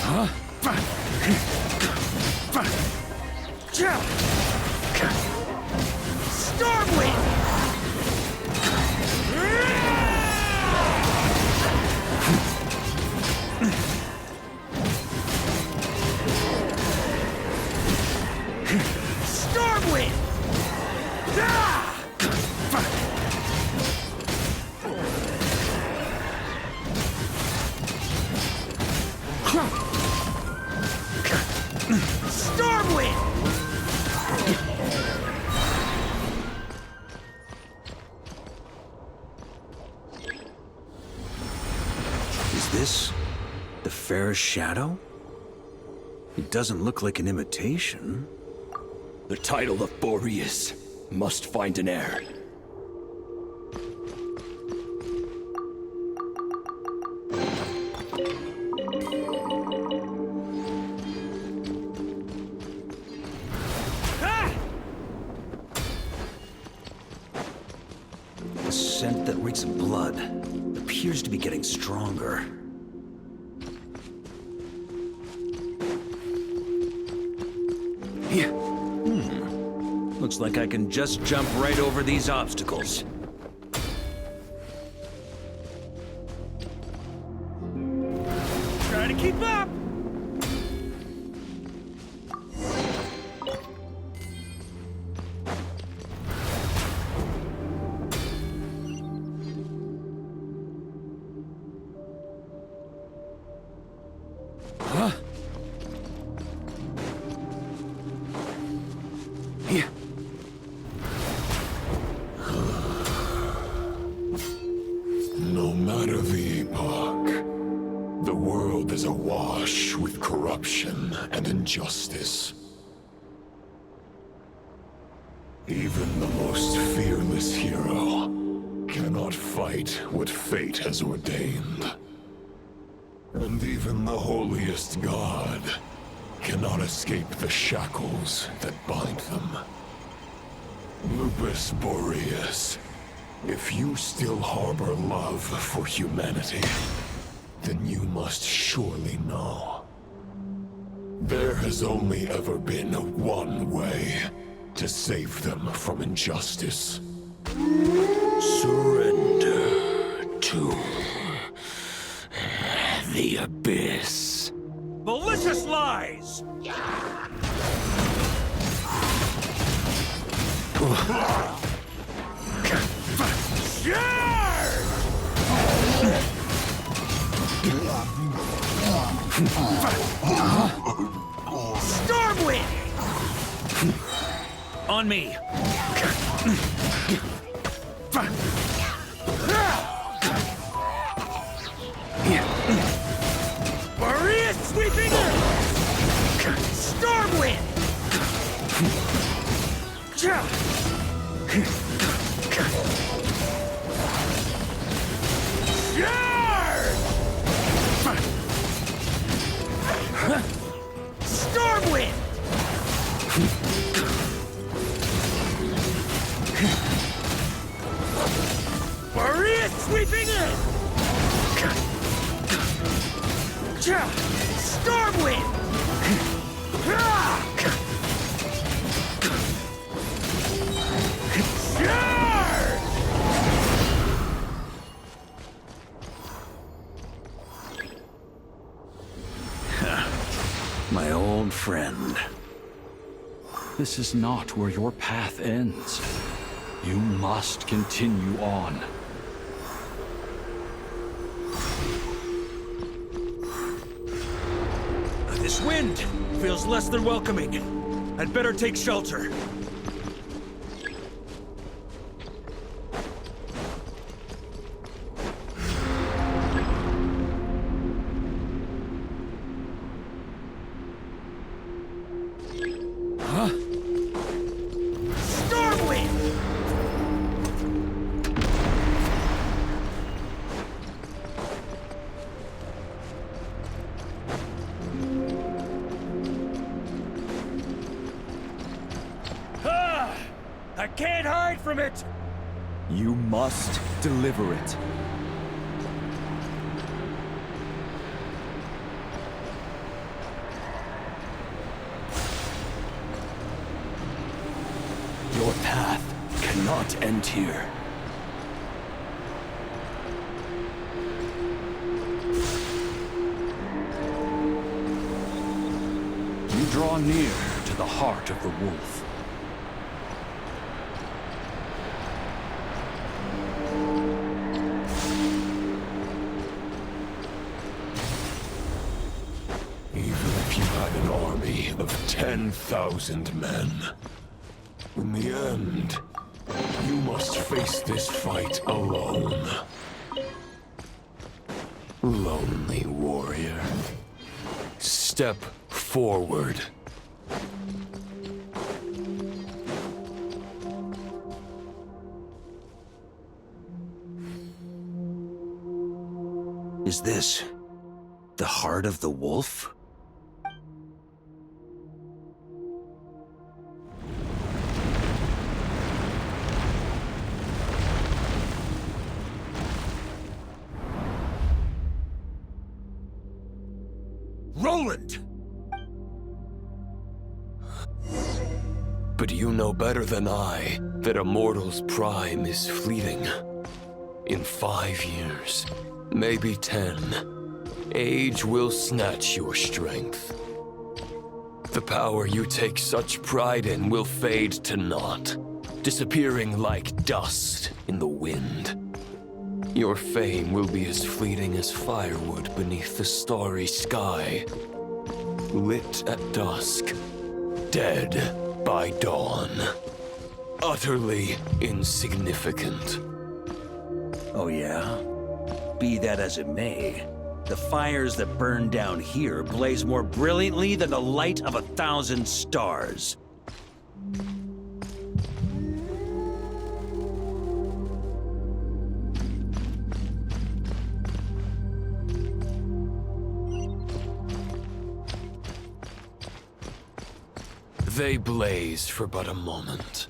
Huh? Stormwind! Stormwind! Stormwind! Is this the fairest shadow? It doesn't look like an imitation. The title of Boreas must find an heir. The scent that reeks of blood appears to be getting stronger. Yeah. Looks like I can just jump right over these obstacles. Try to keep up! Huh? Yeah. No matter the epoch, the world is awash with corruption and injustice. Even the most fearless hero cannot cannot fight what fate has ordained. And even the holiest god cannot escape the shackles that bind them. Lupus Boreas, if you still harbor love for humanity, then you must surely know. There has only ever been one way to save them from injustice. Surrender to the abyss. Malicious lies! Stormwind! On me! Maria sweeping earth! Stormwind! Stormwind! Maria sweeping in! Stormwind! My old friend. This is not where your path ends. You must continue on. This wind feels less than welcoming. I'd better take shelter. Huh? Stormwind! I can't hide from it! You must deliver it. Your path cannot end here. You draw near to the heart of the wolf. Even if you had an army of 10,000 men, in the end, you must face this fight alone. Lonely warrior. Step forward. Is this the heart of the wolf? Roland! But you know better than I that a mortal's prime is fleeting. In 5 years, maybe 10, age will snatch your strength. The power you take such pride in will fade to naught, disappearing like dust in the wind. Your fame will be as fleeting as firewood beneath the starry sky, lit at dusk, dead by dawn, utterly insignificant. Oh yeah? Be that as it may, the fires that burn down here blaze more brilliantly than the light of 1,000 stars. they blaze for but a moment.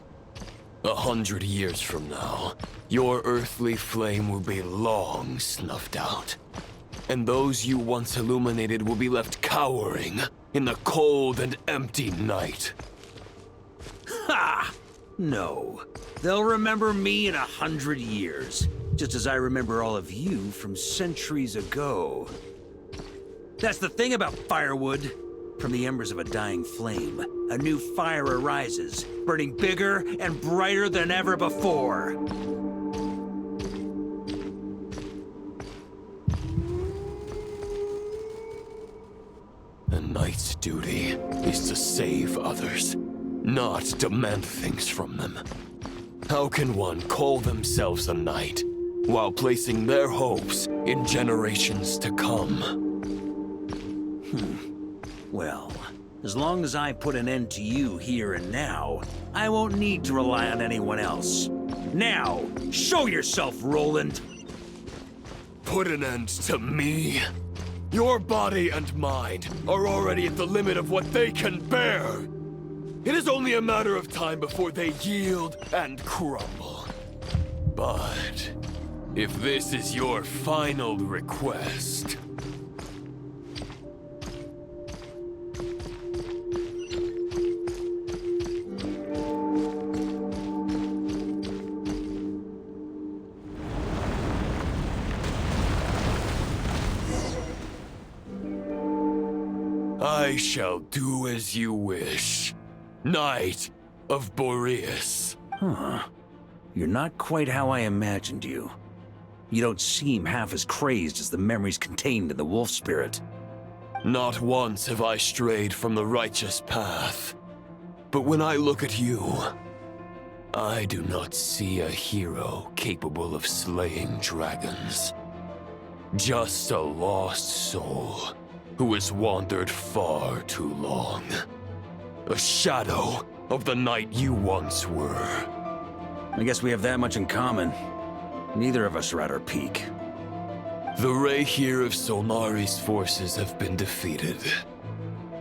100 years from now, your earthly flame will be long snuffed out. And those you once illuminated will be left cowering in the cold and empty night. Ha! No. They'll remember me in 100 years, just as I remember all of you from centuries ago. That's the thing about firewood. From the embers of a dying flame, a new fire arises, burning bigger and brighter than ever before. A knight's duty is to save others, not demand things from them. How can one call themselves a knight while placing their hopes in generations to come? Well, as long as I put an end to you here and now, I won't need to rely on anyone else. Now, show yourself, Roland! Put an end to me? Your body and mind are already at the limit of what they can bear. It is only a matter of time before they yield and crumble. But if this is your final request... I shall do as you wish, Knight of Boreas. Huh. You're not quite how I imagined you. You don't seem half as crazed as the memories contained in the wolf spirit. Not once have I strayed from the righteous path. But when I look at you, I do not see a hero capable of slaying dragons. Just a lost soul who has wandered far too long. A shadow of the knight you once were. I guess we have that much in common. Neither of us are at our peak. The Rayhir of Solnari's forces have been defeated.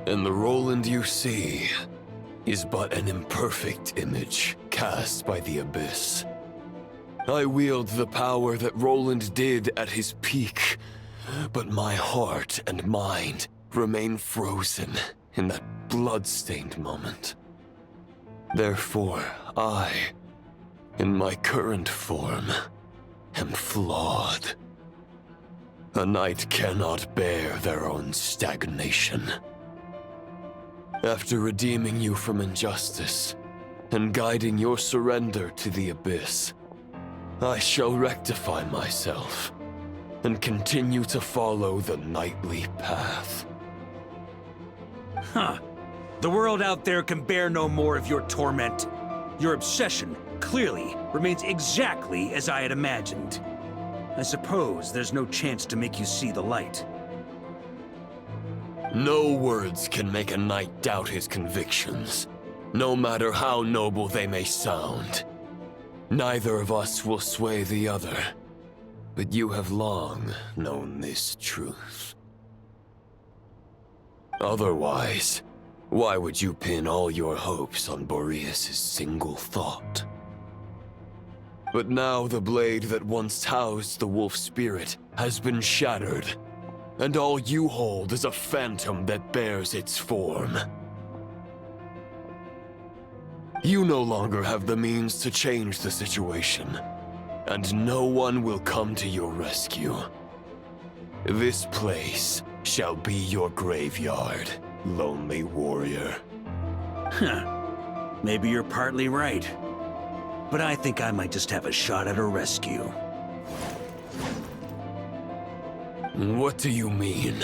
And the Roland you see is but an imperfect image cast by the Abyss. I wield the power that Roland did at his peak, but my heart and mind remain frozen in that blood-stained moment. Therefore, I, in my current form, am flawed. A knight cannot bear their own stagnation. After redeeming you from injustice and guiding your surrender to the Abyss, I shall rectify myself and continue to follow the knightly path. Huh. The world out there can bear no more of your torment. Your obsession, clearly, remains exactly as I had imagined. I suppose there's no chance to make you see the light. No words can make a knight doubt his convictions, no matter how noble they may sound. Neither of us will sway the other. But you have long known this truth. Otherwise, why would you pin all your hopes on Boreas' single thought? But now the blade that once housed the wolf spirit has been shattered, and all you hold is a phantom that bears its form. You no longer have the means to change the situation, and no one will come to your rescue. This place shall be your graveyard, lonely warrior. Huh. Maybe you're partly right. But I think I might just have a shot at a rescue. What do you mean?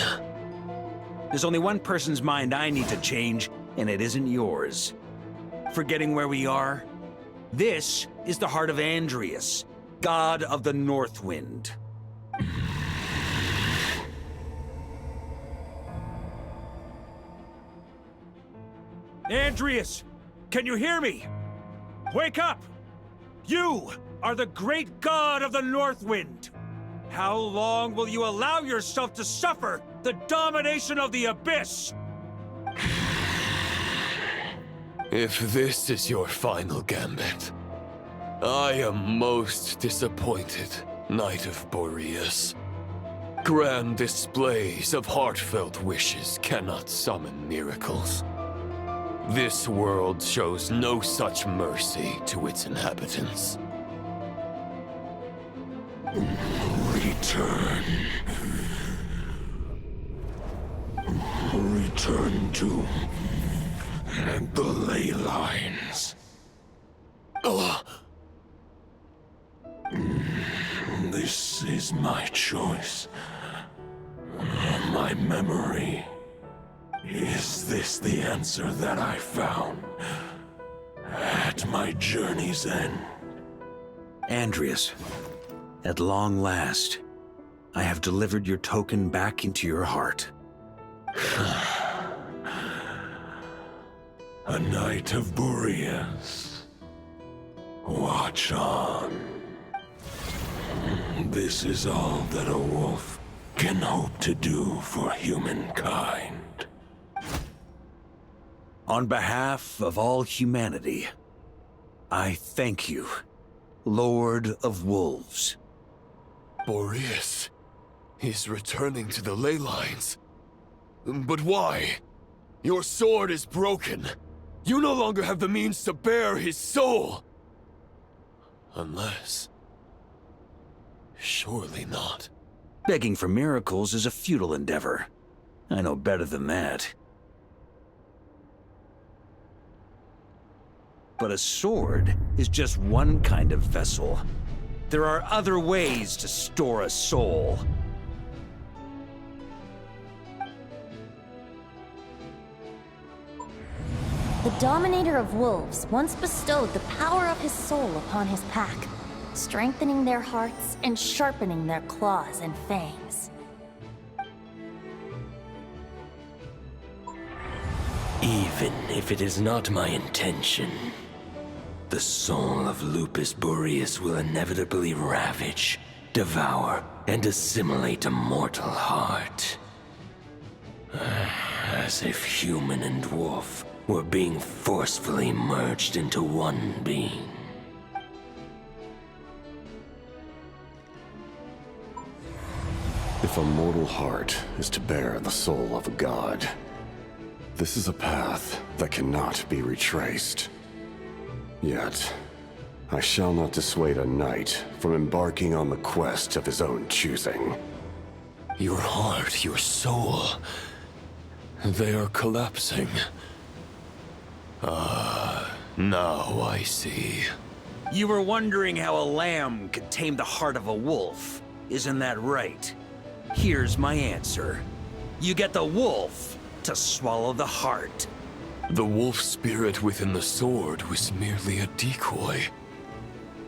There's only one person's mind I need to change, and it isn't yours. Forgetting where we are? This is the heart of Andrias, god of the North Wind. Andrias, can you hear me? Wake up! You are the great god of the North Wind. How long will you allow yourself to suffer the domination of the Abyss? If this is your final gambit, I am most disappointed, Knight of Boreas. Grand displays of heartfelt wishes cannot summon miracles. This world shows no such mercy to its inhabitants. Return. Return to the ley lines. This is my choice. My memory. Is this the answer that I found at my journey's end? Andreas, at long last, I have delivered your token back into your heart. A Knight of Boreas. Watch on. This is all that a wolf can hope to do for humankind. On behalf of all humanity, I thank you, Lord of Wolves. Boreas is returning to the ley lines. But why? Your sword is broken. You no longer have the means to bear his soul. Unless... surely not. Begging for miracles is a futile endeavor. I know better than that. But a sword is just one kind of vessel. There are other ways to store a soul. The Dominator of Wolves once bestowed the power of his soul upon his pack, strengthening their hearts and sharpening their claws and fangs. Even if it is not my intention, the soul of Lupus Boreas will inevitably ravage, devour, and assimilate a mortal heart. As if human and wolf were being forcefully merged into one being. If a mortal heart is to bear the soul of a god, this is a path that cannot be retraced. Yet, I shall not dissuade a knight from embarking on the quest of his own choosing. Your heart, your soul, they are collapsing. Now I see. You were wondering how a lamb could tame the heart of a wolf, isn't that right? Here's my answer. You get the wolf to swallow the heart. The wolf spirit within the sword was merely a decoy.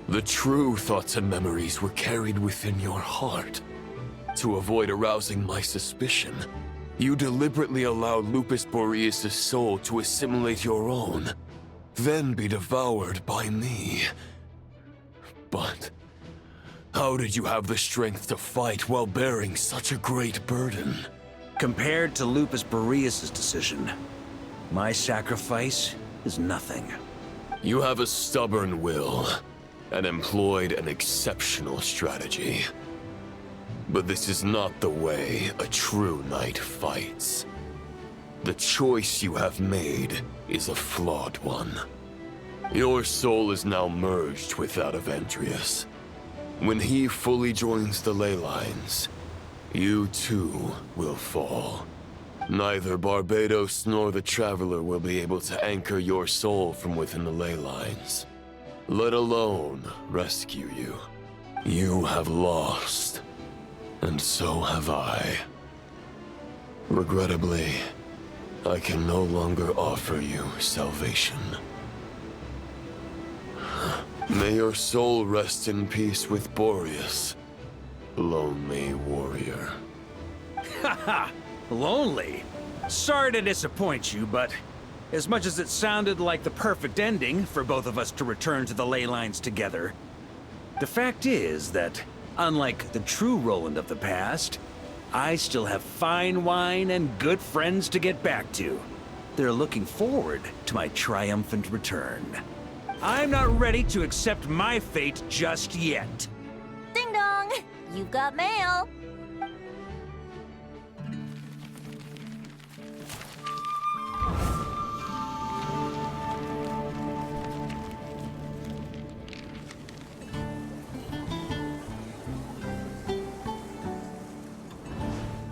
The true thoughts and memories were carried within your heart. To avoid arousing my suspicion, you deliberately allowed Lupus Boreas' soul to assimilate your own, then be devoured by me. But how did you have the strength to fight while bearing such a great burden? Compared to Lupus Boreas' decision, my sacrifice is nothing. You have a stubborn will, and employed an exceptional strategy. But this is not the way a true knight fights. The choice you have made is a flawed one. Your soul is now merged with that of Andreas. When he fully joins the ley lines, you too will fall. Neither Barbados nor the Traveler will be able to anchor your soul from within the ley lines, let alone rescue you. You have lost, and so have I. Regrettably, I can no longer offer you salvation. May your soul rest in peace with Boreas, lonely warrior. Haha! Lonely? Sorry to disappoint you, but as much as it sounded like the perfect ending for both of us to return to the ley lines together, the fact is that, unlike the true Roland of the past, I still have fine wine and good friends to get back to. they're looking forward to my triumphant return. I'm not ready to accept my fate just yet. Ding dong! You've got mail.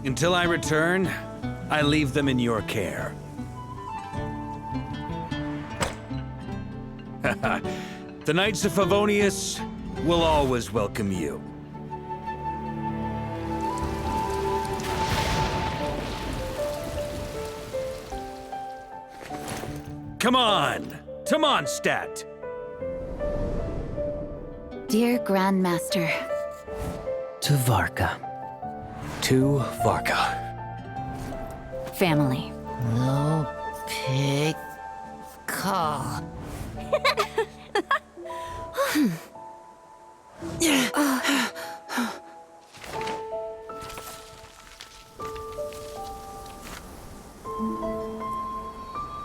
Until I return, I leave them in your care. The Knights of Favonius will always welcome you. Come on, to Mondstadt. Dear Grandmaster. To Varka. To Varka. Family. No pig call.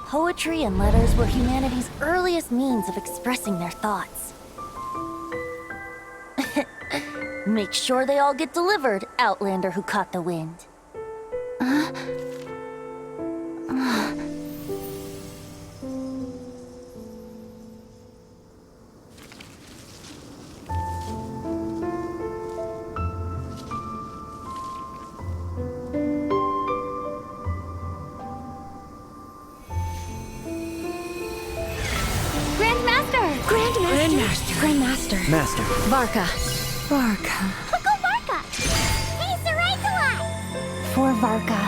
Poetry and letters were humanity's earliest means of expressing their thoughts. Make sure they all get delivered, Outlander who caught the wind. Grandmaster. Master. Varka. Uncle Varka! Hey, Sarai! For Varka.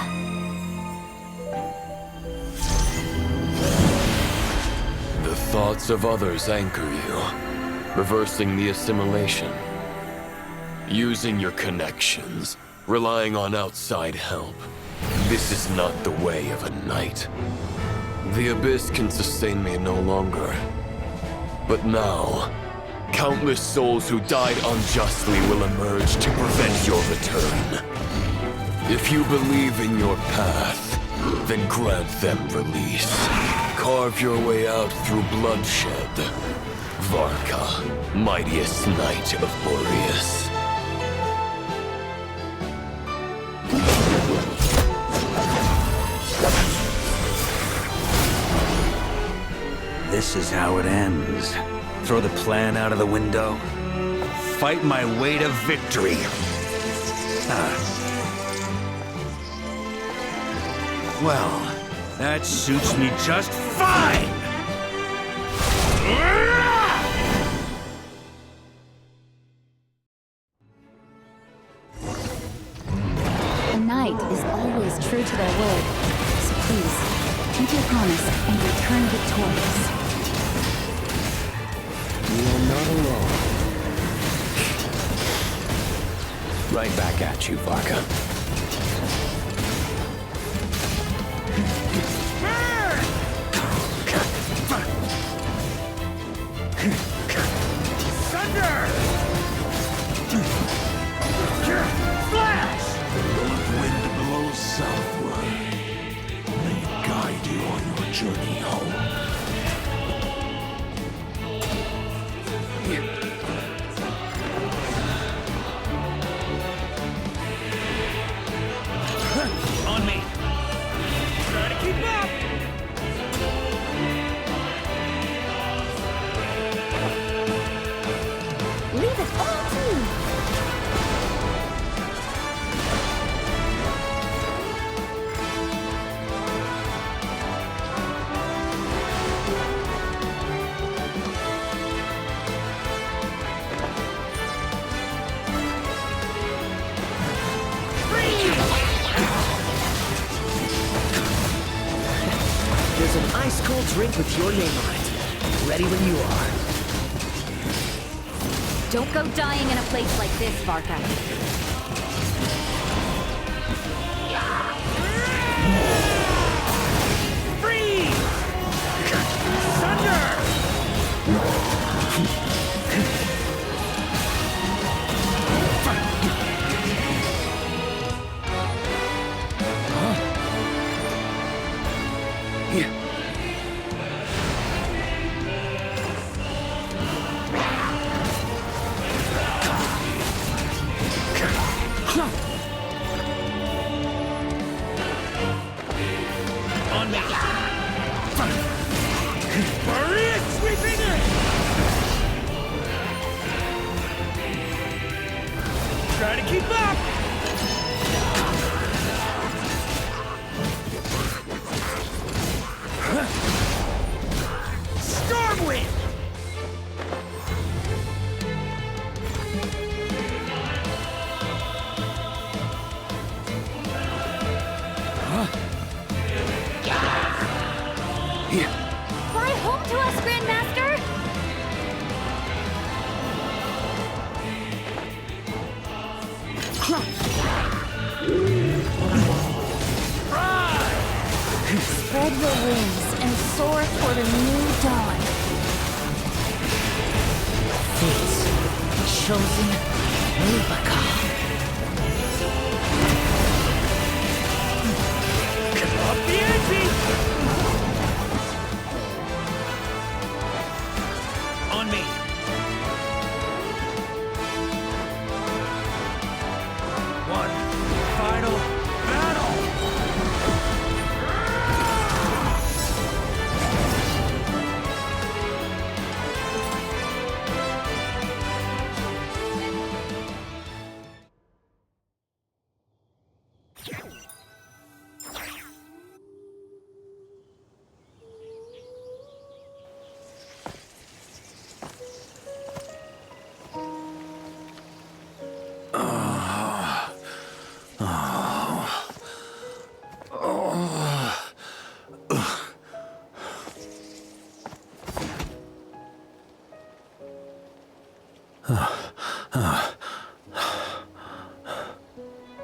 The thoughts of others anchor you, reversing the assimilation. Using your connections, relying on outside help. This is not the way of a knight. The Abyss can sustain me no longer. But now, countless souls who died unjustly will emerge to prevent your return. If you believe in your path, then grant them release. Carve your way out through bloodshed. Varka, mightiest knight of Boreas. This is how it ends. Throw the plan out of the window. Fight my way to victory. Well, that suits me just fine! A knight is always true to their word. So please, keep your promise and return victorious. You are not alone. Right back at you, Varka. Thunder! Flash! The north wind blows southward. May it guide you on your journey home. On me! Try to keep up! Leave it all to me! There's an ice-cold drink with your name on it. Ready when you are. Don't go dying in a place like this, Varka. Freeze! Thunder! Keep up! Stormwind! Fly home to us, Grandmaster! Spread your wings and soar toward a new dawn. Fate's chosen Rubicon. Up the ante! On me. One final battle!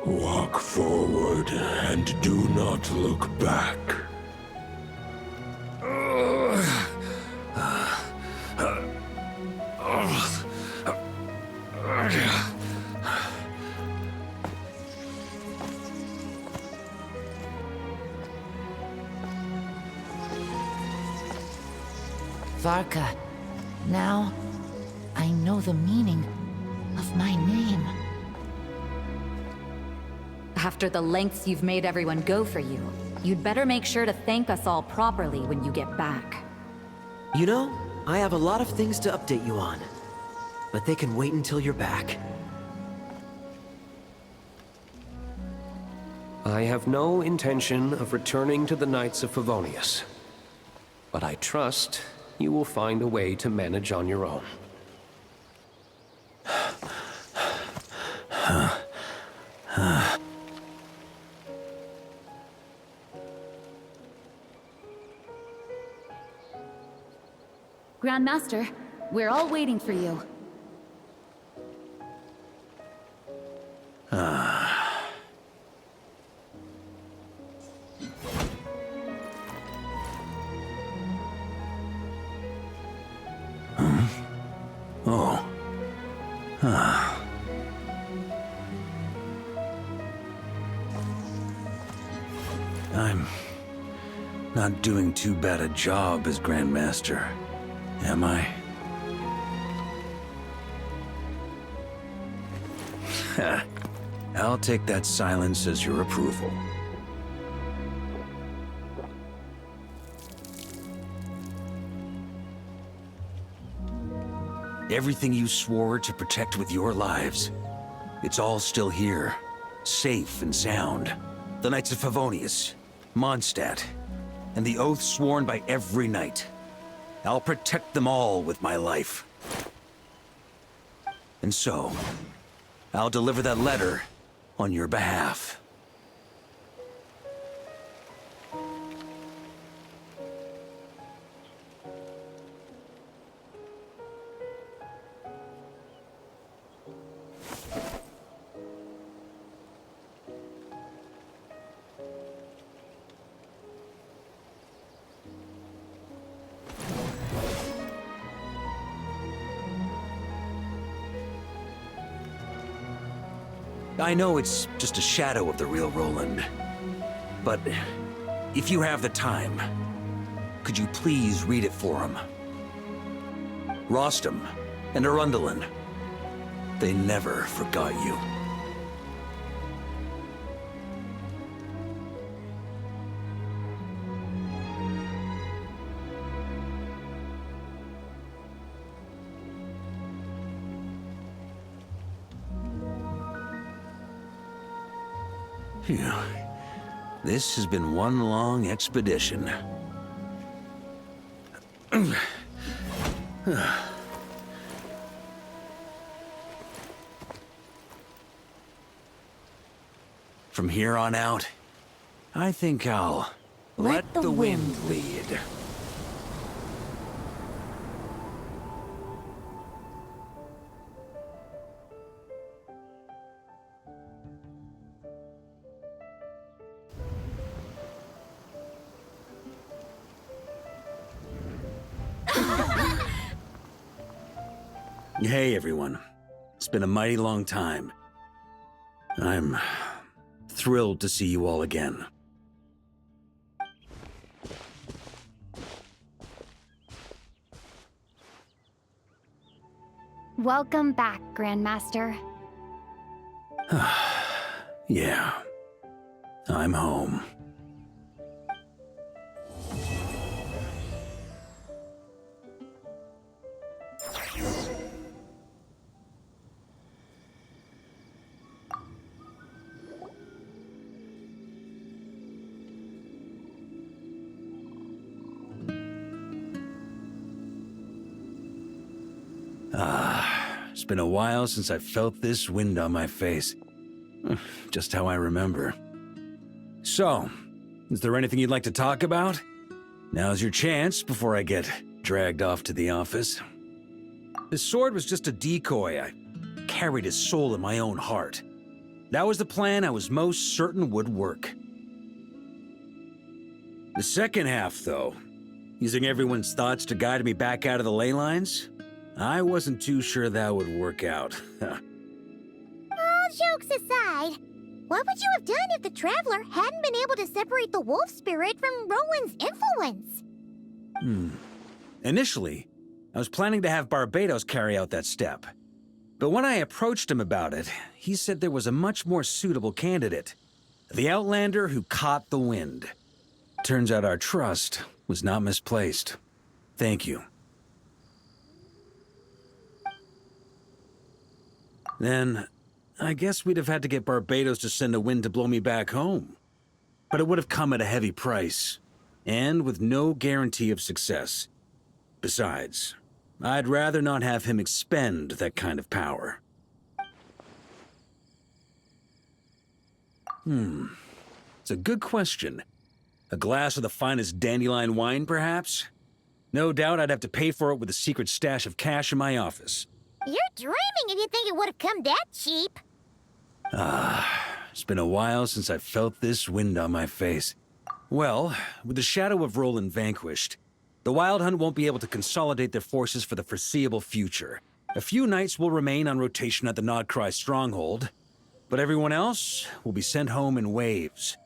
Walk forward and do not look back. Varka, now I know the meaning of my name. After the lengths you've made everyone go for you, you'd better make sure to thank us all properly when you get back. You know, I have a lot of things to update you on. But they can wait until you're back. I have no intention of returning to the Knights of Favonius. But I trust you will find a way to manage on your own. Grandmaster, we're all waiting for you. Oh. I'm not doing too bad a job as Grandmaster, am I? I'll take that silence as your approval. Everything you swore to protect with your lives, it's all still here, safe and sound. The Knights of Favonius, Mondstadt, and the oath sworn by every knight. I'll protect them all with my life. And so, I'll deliver that letter on your behalf. I know it's just a shadow of the real Roland, but if you have the time, could you please read it for him? Rostam and Arundelen, they never forgot you. Phew. This has been one long expedition. From here on out, I think I'll let the wind lead. Hey everyone, it's been a mighty long time. I'm thrilled to see you all again. Welcome back, Grandmaster. Yeah, I'm home. It's been a while since I felt this wind on my face. Just how I remember. So, is there anything you'd like to talk about? Now's your chance before I get dragged off to the office. His sword was just a decoy. I carried his soul in my own heart. That was the plan I was most certain would work. The second half, though, using everyone's thoughts to guide me back out of the ley lines, I wasn't too sure that would work out. All jokes aside, what would you have done if the Traveler hadn't been able to separate the wolf spirit from Roland's influence? Initially, I was planning to have Barbados carry out that step. But when I approached him about it, he said there was a much more suitable candidate. The Outlander who caught the wind. Turns out our trust was not misplaced. Thank you. Then, I guess we'd have had to get Barbados to send a wind to blow me back home. But it would have come at a heavy price, and with no guarantee of success. Besides, I'd rather not have him expend that kind of power. It's a good question. A glass of the finest dandelion wine, perhaps? No doubt I'd have to pay for it with a secret stash of cash in my office. You're dreaming if you think it would have come that cheap. It's been a while since I felt this wind on my face. Well, with the shadow of Roland vanquished, the Wild Hunt won't be able to consolidate their forces for the foreseeable future. A few knights will remain on rotation at the Nodcry stronghold, but everyone else will be sent home in waves.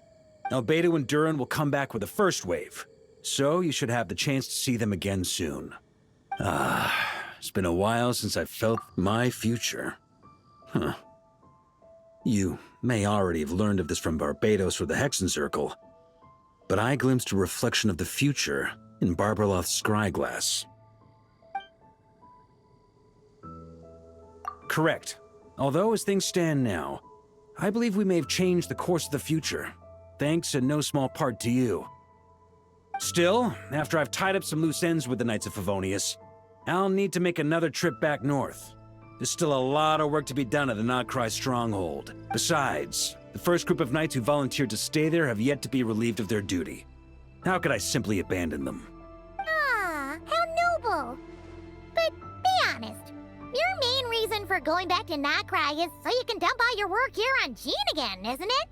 Albedo and Durin will come back with the first wave, so you should have the chance to see them again soon. It's been a while since I felt my future. You may already have learned of this from Barbados or the Hexen Circle, but I glimpsed a reflection of the future in Barbarloth's scryglass. Correct. Although as things stand now, I believe we may have changed the course of the future, thanks in no small part to you. Still, after I've tied up some loose ends with the Knights of Favonius, I'll need to make another trip back north. There's still a lot of work to be done at the Nodcry stronghold. Besides, the first group of knights who volunteered to stay there have yet to be relieved of their duty. How could I simply abandon them? How noble. But be honest, your main reason for going back to Nodcry is so you can dump all your work here on Jean again, isn't it?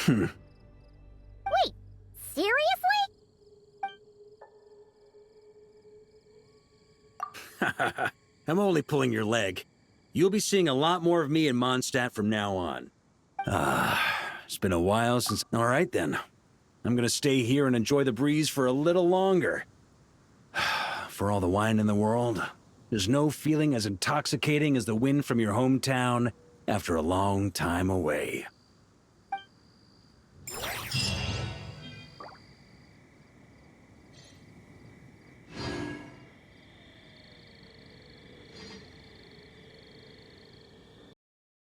Wait, seriously? I'm only pulling your leg. You'll be seeing a lot more of me in Mondstadt from now on. It's been a while since... All right, then. I'm gonna stay here and enjoy the breeze for a little longer. For all the wine in the world, there's no feeling as intoxicating as the wind from your hometown after a long time away.